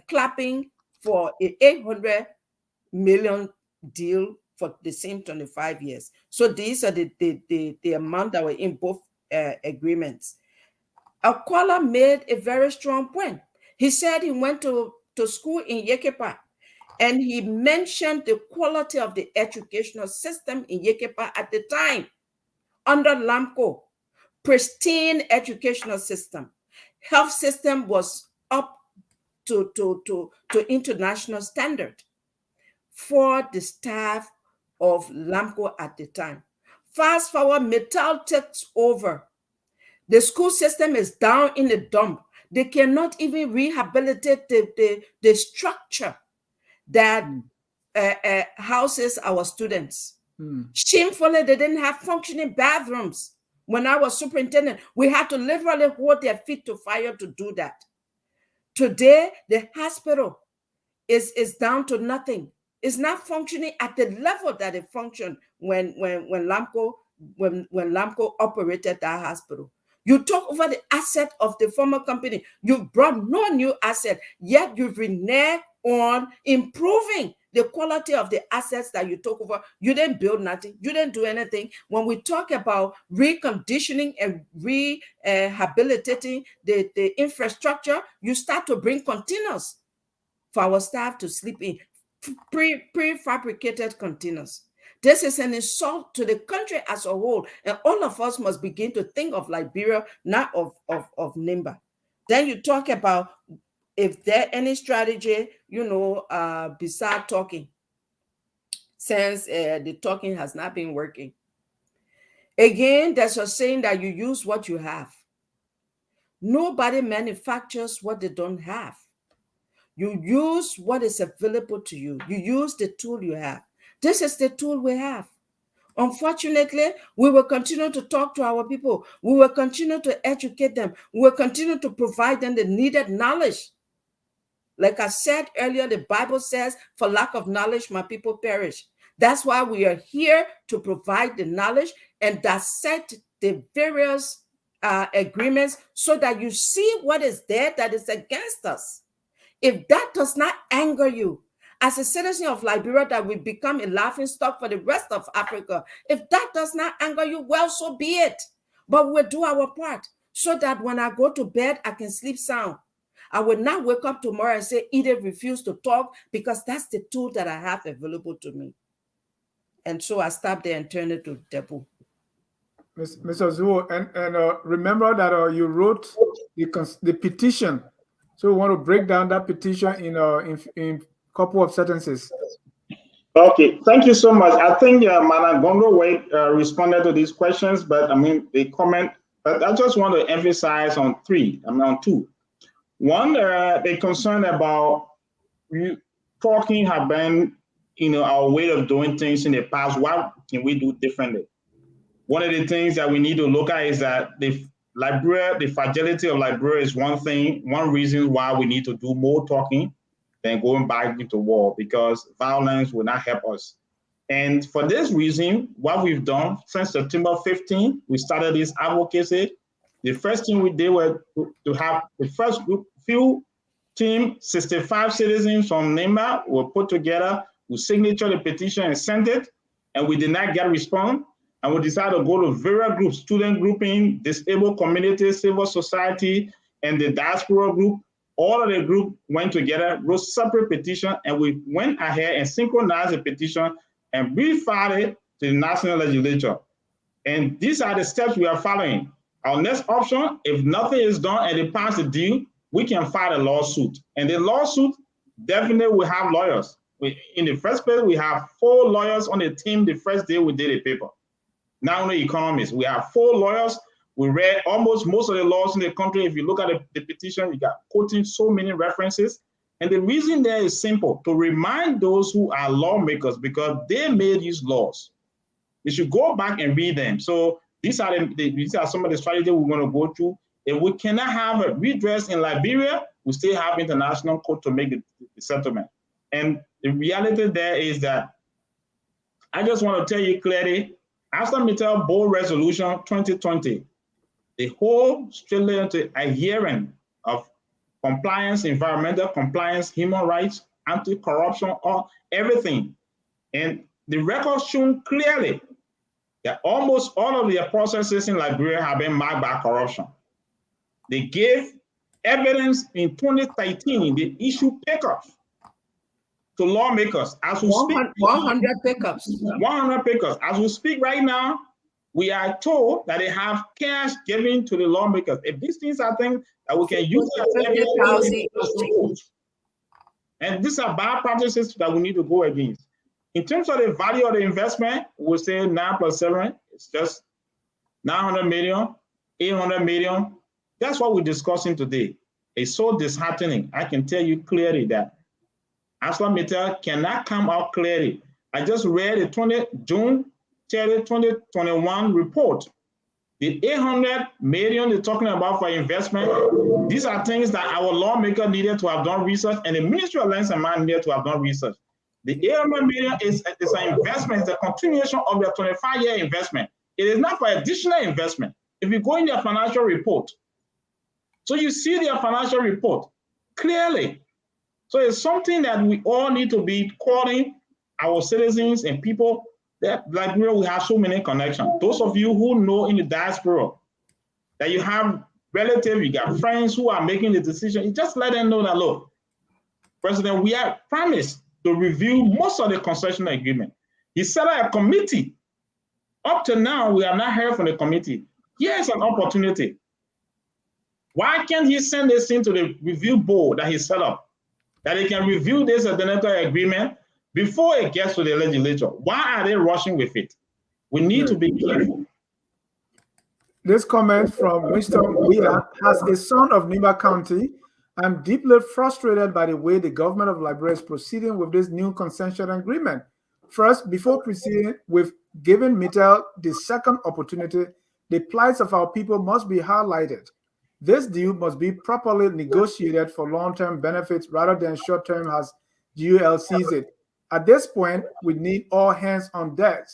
clapping for an 800 million deal for the same 25 years? So these are the amount that were in both agreements. Akwala made a very strong point. He said he went to school in Yekepa, and he mentioned the quality of the educational system in Yekepa at the time. Under LAMCO, pristine educational system. Health system was up to international standard for the staff of LAMCO at the time. Fast forward, Mittal takes over. The school system is down in the dump. They cannot even rehabilitate the structure that houses our students. Shamefully, they didn't have functioning bathrooms. When I was superintendent, we had to literally hold their feet to fire to do that. Today, the hospital is down to nothing. It's not functioning at the level that it functioned when LAMCO operated that hospital. You took over the asset of the former company. You brought no new asset, yet you've reneged on improving the quality of the assets that you took over. You didn't build nothing. You didn't do anything. When we talk about reconditioning and rehabilitating the infrastructure, you start to bring containers for our staff to sleep in, prefabricated containers. This is an insult to the country as a whole, and all of us must begin to think of Liberia, not of Nimba. Then you talk about if there any strategy, beside talking, since the talking has not been working. Again, there's a saying that you use what you have. Nobody manufactures what they don't have. You use what is available to you. You use the tool you have. This is the tool we have. Unfortunately, we will continue to talk to our people. We will continue to educate them. We will continue to provide them the needed knowledge. Like I said earlier, the Bible says, for lack of knowledge, my people perish. That's why we are here to provide the knowledge and dissect the various agreements so that you see what is there that is against us. If that does not anger you, as a citizen of Liberia, that we become a laughing stock for the rest of Africa, if that does not anger you, well, so be it. But we'll do our part so that when I go to bed, I can sleep sound. I will not wake up tomorrow and say, Edith refused to talk, because that's the tool that I have available to me. And so I stop there and turn it to Dehpue. Mr. Zuo, and remember that you wrote the petition. So we want to break down that petition in a couple of sentences. Okay, thank you so much. I think Madam Gongloe-Weh responded to these questions, but they comment. But I just want to emphasize on two. One, they're concerned about talking have been, our way of doing things in the past. What can we do differently? One of the things that we need to look at is that the fragility of Liberia is one reason why we need to do more talking than going back into war, because violence will not help us. And for this reason, what we've done since September 15, we started this advocacy. The first thing we did was to have the first few team, 65 citizens from Nimba were put together, we signature the petition and sent it, and we did not get a response. And we decided to go to various groups, student grouping, disabled communities, civil society, and the diaspora group. All of the group went together, wrote separate petition, and we went ahead and synchronized the petition and refiled it to the national legislature. And these are the steps we are following. Our next option, if nothing is done and they pass the deal, we can file a lawsuit. And the lawsuit definitely will have lawyers. In the first place, we have 4 lawyers on the team the first day we did a paper. Not only economists, we have 4 lawyers. We read almost most of the laws in the country. If you look at the petition, we got quoting so many references. And the reason there is simple, to remind those who are lawmakers, because they made these laws. They should go back and read them. So these are some of the strategies we're going to go through. If we cannot have a redress in Liberia, we still have international court to make the settlement. And the reality there is that I just want to tell you clearly, ArcelorMittal Board Resolution 2020, the whole strictly to adherence of compliance, environmental compliance, human rights, anti-corruption, everything. And the record shown clearly that almost all of their processes in Liberia have been marked by corruption. They gave evidence in 2013, they issued pickups to lawmakers. As we speak, 100 pickups. 100 pickups. As we speak right now, we are told that they have cash given to the lawmakers. If these things are things that we can use, and these are bad practices that we need to go against. In terms of the value of the investment, we'll say 9 plus 7, it's just 900 million, 800 million. That's what we're discussing today. It's so disheartening. I can tell you clearly that ArcelorMittal cannot come out clearly. I just read the June 30, 2021 report. The 800 million they're talking about for investment, these are things that our lawmaker needed to have done research, and the Ministry of Lands and Mines needed to have done research. The 800 million is an investment, it's a continuation of their 25-year investment. It is not for additional investment. If you go in their financial report, so you see their financial report clearly. So it's something that we all need to be calling our citizens and people that, like, we have so many connections. Those of you who know in the diaspora that you have relatives, you got friends who are making the decision, you just let them know that, look, President, we are promised to review most of the concession agreement. He set up a committee. Up to now, we have not heard from the committee. Here's an opportunity. Why can't he send this into the review board that he set up, that he can review this identical agreement before it gets to the legislature? Why are they rushing with it? We need to be careful. This comment from Mr. Weah, as a son of Nimba County, I'm deeply frustrated by the way the government of Liberia is proceeding with this new concession agreement. First, before proceeding with giving Mittal the second opportunity, the plights of our people must be highlighted. This deal must be properly negotiated for long-term benefits rather than short-term as GUL sees it. At this point, we need all hands on deck,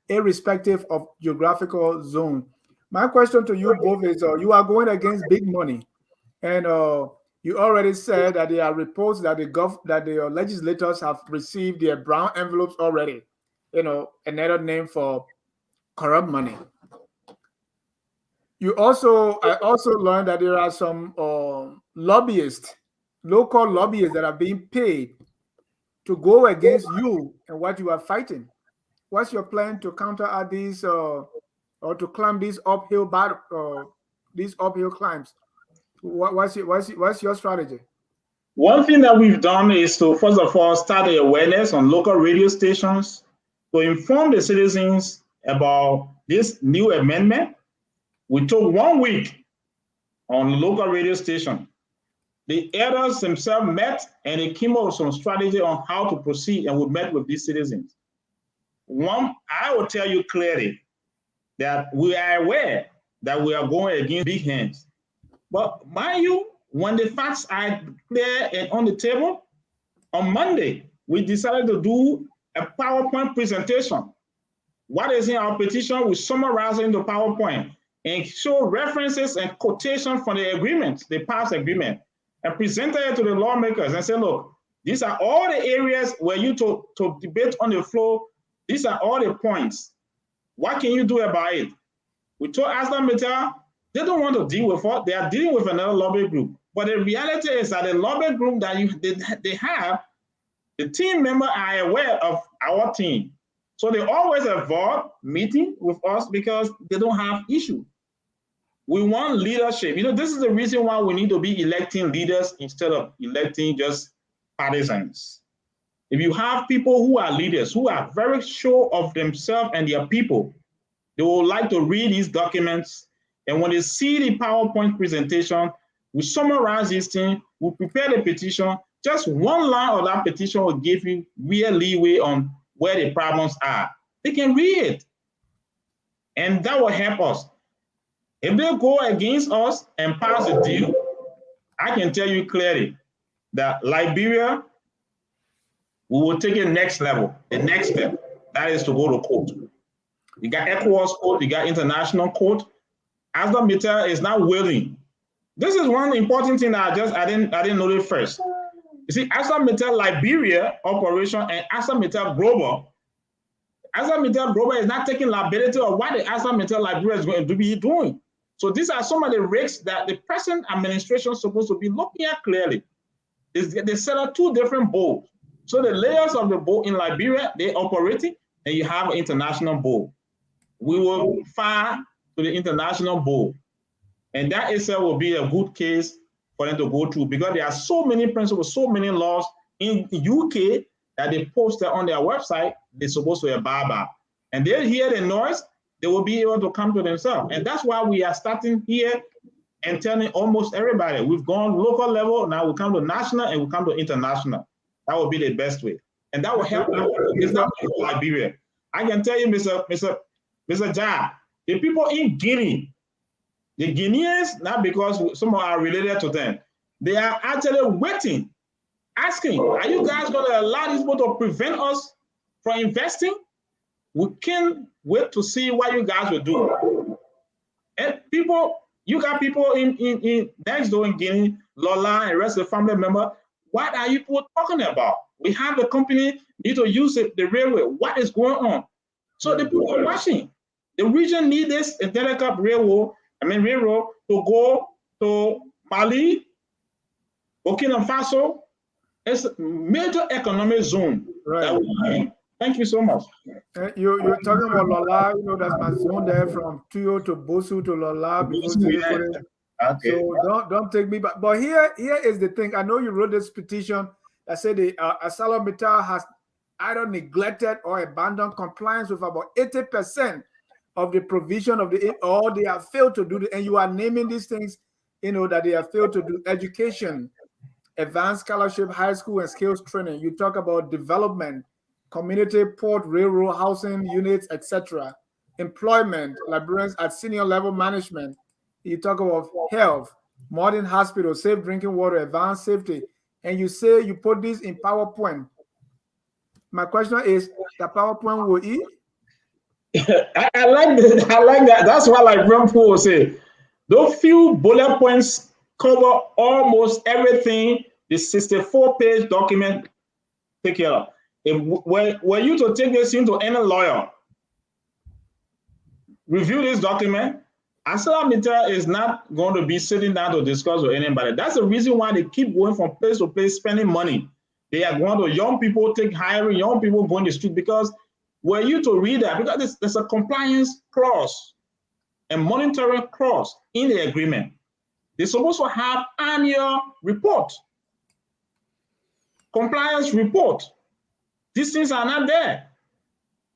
irrespective of geographical zone. My question to you both is, you are going against big money, and you already said that there are reports that the legislators have received their brown envelopes already. You know, another name for corrupt money. I also learned that there are some lobbyists, local lobbyists that are being paid to go against you and what you are fighting. What's your plan to counter these or to climb these uphill climbs? What's your strategy? One thing that we've done is to, first of all, start the awareness on local radio stations to inform the citizens about this new amendment. We took 1 week on local radio station. The elders themselves met and they came up with some strategy on how to proceed, and we met with these citizens. One, I will tell you clearly that we are aware that we are going against big hands. But mind you, when the facts are clear and on the table, on Monday, we decided to do a PowerPoint presentation. What is in our petition, we summarize it in the PowerPoint and show references and quotations from the agreement, the past agreement, and presented it to the lawmakers and say, look, these are all the areas where you to debate on the floor. These are all the points. What can you do about it? We told ArcelorMittal, they don't want to deal with what they are dealing with another lobby group. But the reality is that the lobby group that they have, the team members are aware of our team. So they always avoid meeting with us because they don't have issue. We want leadership. You know, this is the reason why we need to be electing leaders instead of electing just partisans. If you have people who are leaders, who are very sure of themselves and their people, they will like to read these documents. And when they see the PowerPoint presentation, we summarize these things, we prepare the petition, Just one line of that petition will give you real leeway on where the problems are. They can read it. And that will help us. If they go against us and pass a deal, I can tell you clearly that Liberia, we will take it next level, the next step. That is to go to court. You got ECOWAS court, you got international court. ArcelorMittal is not willing. This is one important thing that I didn't know it first. You see, ArcelorMittal Liberia operation and ArcelorMittal Global. ArcelorMittal Global is not taking liability of what the ArcelorMittal Liberia is going to be doing. So these are some of the risks that the present administration is supposed to be looking at clearly. They set up two different boards. So the layers of the board in Liberia, they operating, and you have an international board. We will file to the international board. And that itself will be a good case for them to go through, because there are so many principles, so many laws in the UK that they posted on their website they're supposed to abide by. And they hear the noise, they will be able to come to themselves. And that's why we are starting here and telling almost everybody. We've gone local level, now we come to national and we come to international. That will be the best way. And that will help Liberia. I can tell you, Mr. Jah, the people in Guinea, the Guineans, not because some are related to them, they are actually waiting, asking, are you guys going to allow these people to prevent us from investing? We can't wait to see what you guys will do. And people, you got people in next door in Guinea, Lola and the rest of the family member. What are you people talking about? We have the company, need to use it, the railway. What is going on? So the people are watching. The region needs this delicate railroad to go to Mali, Burkina Faso. It's a major economic zone. Right. Thank you so much. You're talking about Lola, that's my zone there from Tuyo to Bosu to Lola. Okay. So don't take me back. But here is the thing. I know you wrote this petition that said the ArcelorMittal has either neglected or abandoned compliance with about 80% of the provision of or they have failed to do and you are naming these things, that they have failed to do: education, advanced scholarship, high school and skills training. You talk about development, community, port, railroad, housing units, etc. Employment, Liberians at senior level management. You talk about health, modern hospital, safe drinking water, advanced safety, and you say you put this in PowerPoint. My question is, the PowerPoint will eat? I like that. That's what Liberian people will say. Those few bullet points cover almost everything the 64-page document take care of. Were you to take this into any lawyer, review this document, ArcelorMittal is not going to be sitting down to discuss with anybody. That's the reason why they keep going from place to place, spending money. They are going to young people, hiring young people going to the street, because were you to read that, because there's a compliance clause and monitoring clause in the agreement. They're supposed to have annual report, compliance report. These things are not there.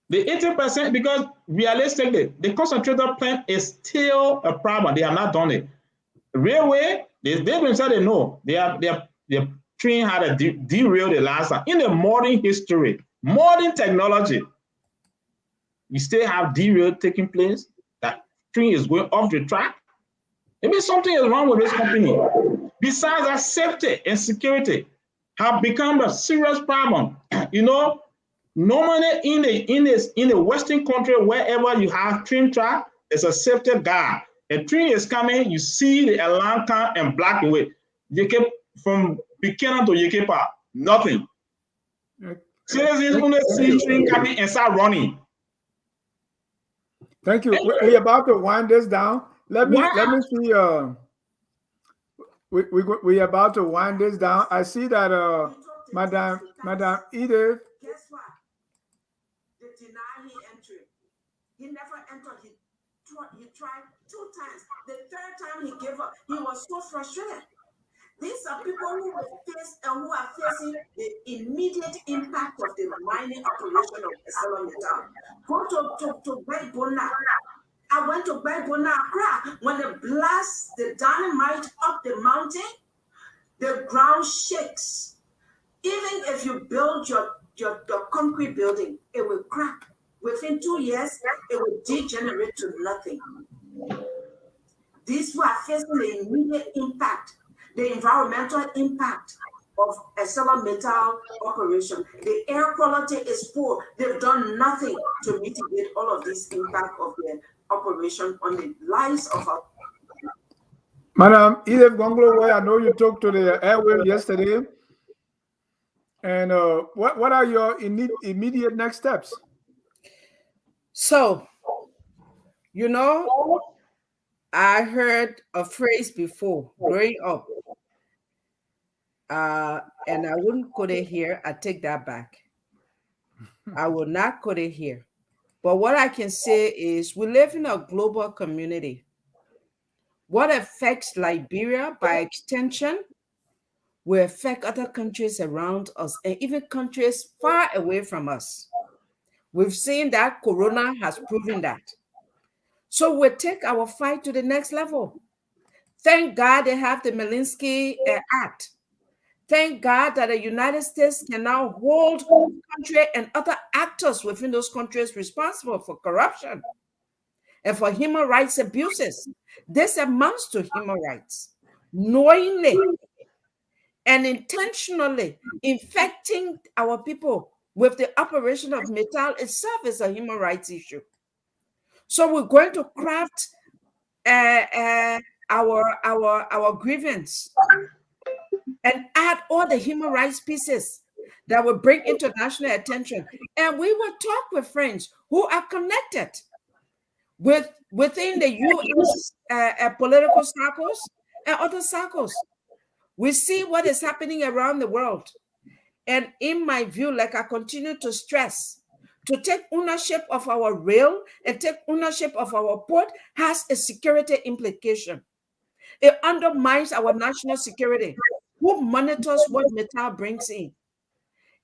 The 80%, because realistically, the concentrator plant is still a problem. They have not done it. Railway, they themselves they know their train had a derail the last time. In the modern history, modern technology, you still have derail taking place. That train is going off the track. Maybe something is wrong with this company. Besides that, safety and security have become a serious problem. Normally in the Western country, wherever you have train track, there's a safety guard. A train is coming, you see the alarm come and block away. You keep from Buchanan to Yekepa, nothing. Citizens only see train coming and start running. Thank you. We're about to wind this down. Let me see. We're about to wind this down. I see that Madam Edith. Guess what? They denied him entry. He never entered. He tried 2 times. The 3rd time he gave up. He was so frustrated. These are people who are facing the immediate impact of the mining operation of ArcelorMittal. Go to Baibona. I went to Baibona, Accra. When they blast the dynamite up the mountain, the ground shakes. Even if you build your concrete building, it will crack. Within 2 years, it will degenerate to nothing. These who are facing the immediate impact, the environmental impact of ArcelorMittal operation. The air quality is poor. They've done nothing to mitigate all of this impact of their operation on the lives of our. Madam Edith Gongloe-Weh, I know you talked to the airwave yesterday. And what are your immediate next steps? So, you know, I heard a phrase before growing up, and I wouldn't quote it here. I take that back. I will not quote it here. But what I can say is we live in a global community. What affects Liberia by extension will affect other countries around us and even countries far away from us. We've seen that Corona has proven that. So we'll take our fight to the next level. Thank God they have the Malinsky Act. Thank God that the United States can now hold country and other actors within those countries responsible for corruption and for human rights abuses. This amounts to human rights. Knowingly and intentionally infecting our people with the operation of metal itself is a human rights issue. So we're going to craft our grievance and add all the human rights pieces that will bring international attention. And we will talk with friends who are connected within the U.S. Political circles and other circles. We see what is happening around the world. And in my view, like I continue to stress, to take ownership of our rail and take ownership of our port has a security implication. It undermines our national security. Who monitors what metal brings in?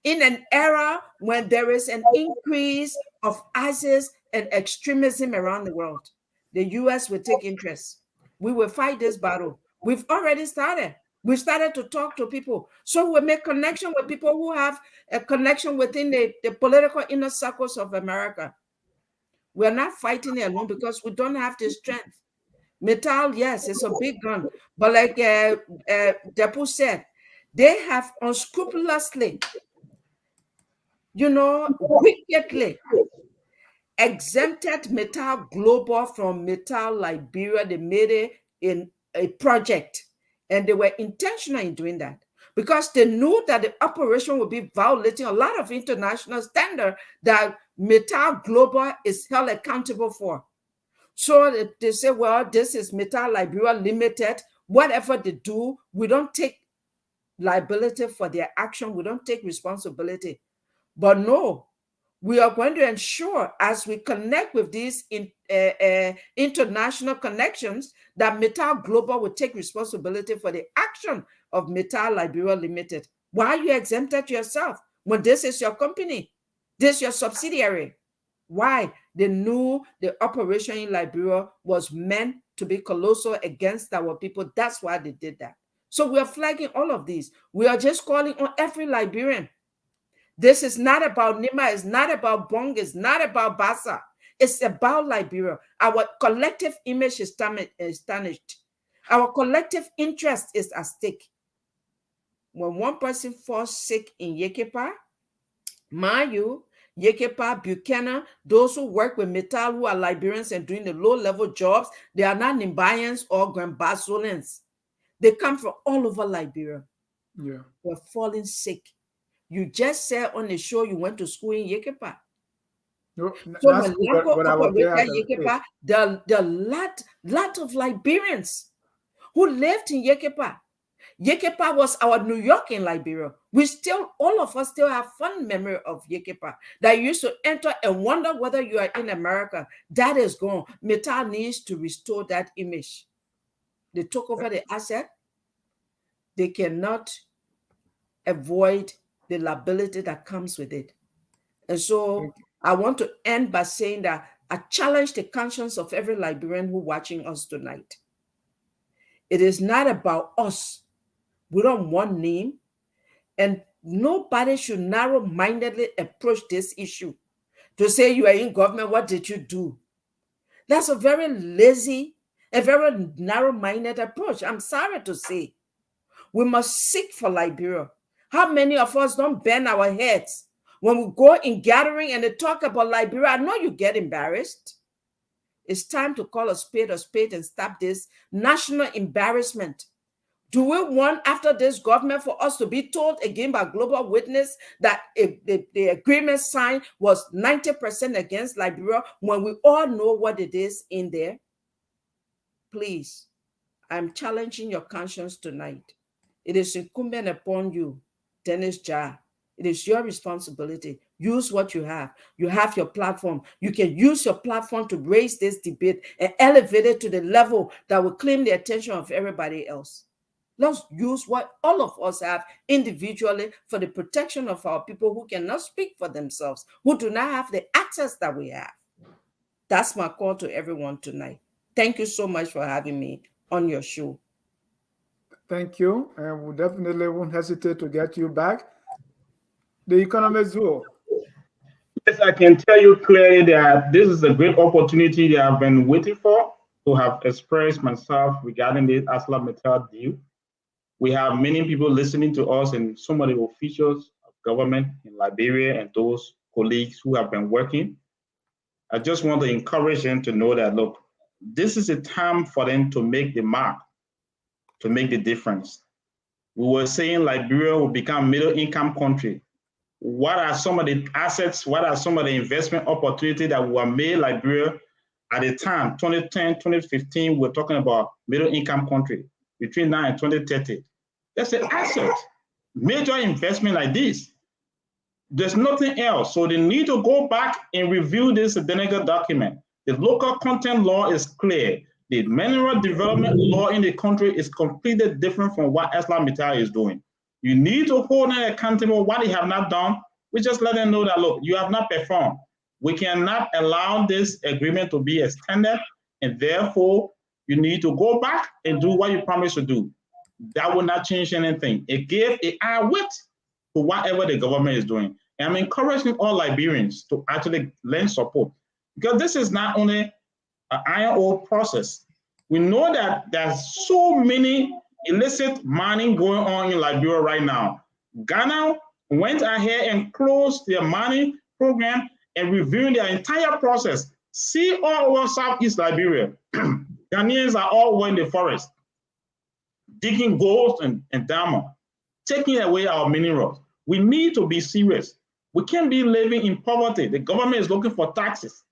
In an era when there is an increase of ISIS and extremism around the world, the US will take interest. We will fight this battle. We've already started. We started to talk to people. So we make connection with people who have a connection within the political inner circles of America. We're not fighting alone because we don't have the strength. Metal, yes, it's a big gun. But like Dehpue said, they have unscrupulously, wickedly exempted Metal Global from Metal Liberia. They made it in a project. And they were intentional in doing that because they knew that the operation would be violating a lot of international standards that Metal Global is held accountable for. So they say, well, this is Metal Liberia Limited. Whatever they do, we don't take liability for their action. We don't take responsibility. But no, we are going to ensure as we connect with these international connections that Metal Global will take responsibility for the action of Metal Liberia Limited. Why are you exempted yourself when this is your company? This is your subsidiary. Why? They knew the operation in Liberia was meant to be colossal against our people. That's why they did that. So we are flagging all of these. We are just calling on every Liberian. This is not about Nima, it's not about Bong, it's not about Bassa. It's about Liberia. Our collective image is tarnished. Our collective interest is at stake. When one person falls sick in Yekepa, Mayu, Yekepa, Buchanan, those who work with metal who are Liberians and doing the low-level jobs, they are not Nimbayans or Grambasolans. They come from all over Liberia. Yeah. They're falling sick. You just said on the show you went to school in Yekepa. No, So when Lanko operated Yekepa, there are lot of Liberians who lived in Yekepa. Yekepa was our New York in Liberia. All of us still have fond memory of Yekepa. That you used to enter and wonder whether you are in America. That is gone. Metal needs to restore that image. They took over the asset. They cannot avoid the liability that comes with it. And so I want to end by saying that I challenge the conscience of every Liberian who watching us tonight. It is not about us. We don't want name. And Nobody should narrow-mindedly approach this issue to say you are in government, what did you do? That's a very lazy, a very narrow-minded approach. I'm sorry to say. We must seek for Liberia. How many of us don't bend our heads when we go in gathering and they talk about Liberia? I know you get embarrassed. It's time to call a spade and stop this national embarrassment. Do we want, after this government, for us to be told again by Global Witness that the agreement signed was 90% against Liberia when we all know what it is in there? Please, I'm challenging your conscience tonight. It is incumbent upon you, Dennis Jah. It is your responsibility. Use what you have. You have your platform. You can use your platform to raise this debate and elevate it to the level that will claim the attention of everybody else. Let's use what all of us have individually for the protection of our people who cannot speak for themselves, who do not have the access that we have. That's my call to everyone tonight. Thank you so much for having me on your show. Thank you. And we definitely won't hesitate to get you back. The economist rule. Yes, I can tell you clearly that this is a great opportunity that I've been waiting for to have expressed myself regarding the ArcelorMittal deal. We have many people listening to us and some of the officials of government in Liberia and those colleagues who have been working. I just want to encourage them to know that, look, this is a time for them to make the mark, to make the difference. We were saying Liberia will become a middle-income country. What are some of the assets, what are some of the investment opportunities that were made Liberia at the time, 2010, 2015, we're talking about middle-income country. Between now and 2030. That's an asset. Major investment like this. There's nothing else. So they need to go back and review this identical document. The local content law is clear. The mineral development law in the country is completely different from what ArcelorMittal is doing. You need to hold them accountable. What they have not done, we just let them know that, look, you have not performed. We cannot allow this agreement to be extended, and therefore, you need to go back and do what you promised to do. That will not change anything. It gave an eye weight to whatever the government is doing. And I'm encouraging all Liberians to actually lend support, because this is not only an iron ore process. We know that there's so many illicit mining going on in Liberia right now. Ghana went ahead and closed their mining program and reviewed their entire process. See all over Southeast Liberia. Ghanaians are all in the forest, digging gold and diamond, taking away our minerals. We need to be serious. We can't be living in poverty. The government is looking for taxes,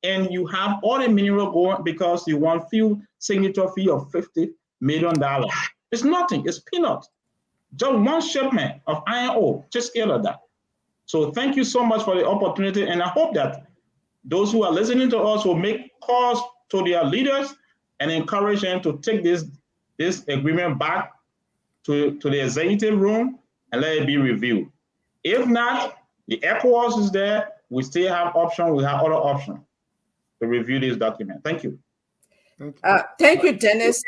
and you have all the mineral going because you want few signature fee of $50 million. It's nothing, it's peanuts. Just one shipment of iron ore, just scared of that. So thank you so much for the opportunity, and I hope that those who are listening to us will make calls to their leaders and encourage them to take this agreement back to the executive room and let it be reviewed. If not, the ECOWAS is there. We still have options. We have other options to review this document. Thank you. Thank you, Dennis.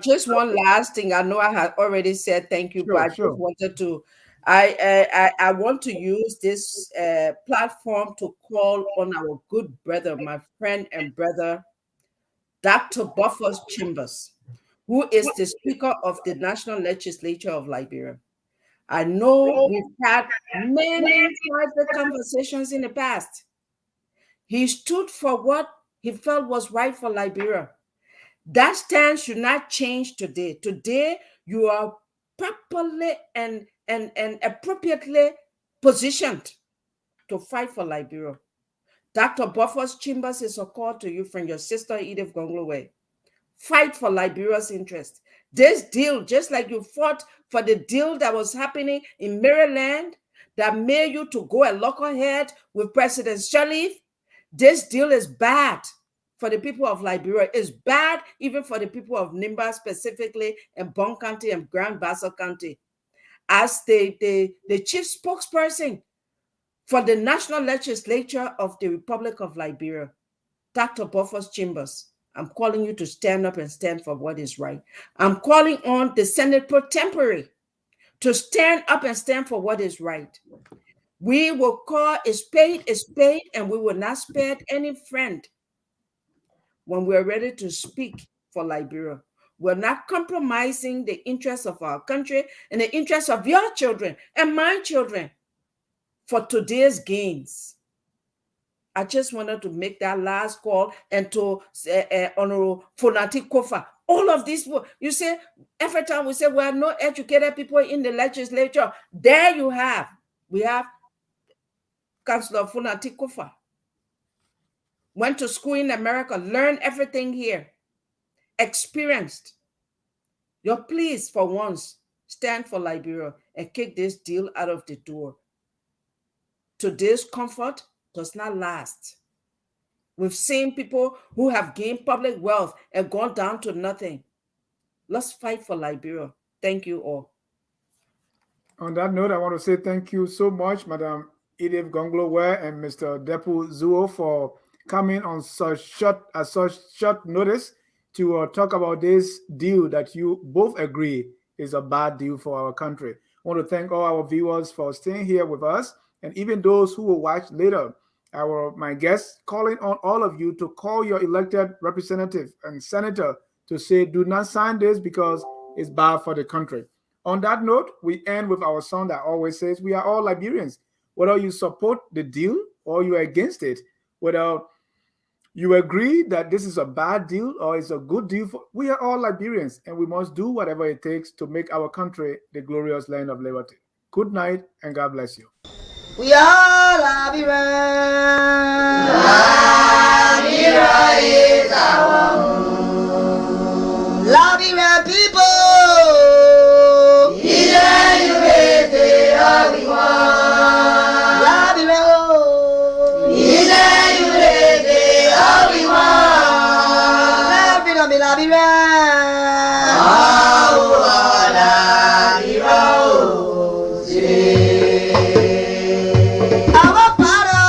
Just one last thing. I know I had already said thank you, Sure, but I just wanted to. I want to use this platform to call on our good brother, my friend and brother, Dr. Buffers Chambers, who is the Speaker of the National Legislature of Liberia. I know we've had many private conversations in the past. He stood for what he felt was right for Liberia. That stance should not change today. Today, you are properly and appropriately positioned to fight for Liberia. Dr. Buffers Chambers is a call to you from your sister, Edith Gongloe-Weh. Fight for Liberia's interest. This deal, just like you fought for the deal that was happening in Maryland that made you to go and lock ahead with President Sirleaf, this deal is bad for the people of Liberia. It's bad even for the people of Nimba specifically, and Bon County and Grand Bassa County. As the chief spokesperson for the National Legislature of the Republic of Liberia, Dr. Buffers Chambers, I'm calling you to stand up and stand for what is right. I'm calling on the Senate pro tempore to stand up and stand for what is right. We will call a spade, and we will not spare any friend when we're ready to speak for Liberia. We're not compromising the interests of our country and the interests of your children and my children for today's gains. I just wanted to make that last call, and to Honorable Fonati Kofa. All of these, you say, every time we say we are not educated people in the legislature, there you have. We have Councillor Fonati Kofa. Went to school in America, learned everything here, experienced. Please, for once, stand for Liberia and kick this deal out of the door. Today's comfort does not last. We've seen people who have gained public wealth and gone down to nothing. Let's fight for Liberia. Thank you all. On that note, I want to say thank you so much, Madam Edith Gongloe-Weh and Mr. Dehpue Zuo, for coming on such short notice to talk about this deal that you both agree is a bad deal for our country. I want to thank all our viewers for staying here with us, and even those who will watch later. My guests calling on all of you to call your elected representative and senator to say, do not sign this because it's bad for the country. On that note, we end with our song that always says, we are all Liberians. Whether you support the deal or you are against it, whether you agree that this is a bad deal or it's a good deal, we are all Liberians, and we must do whatever it takes to make our country the glorious land of liberty. Good night, and God bless you. We are Liberians. Liberia is our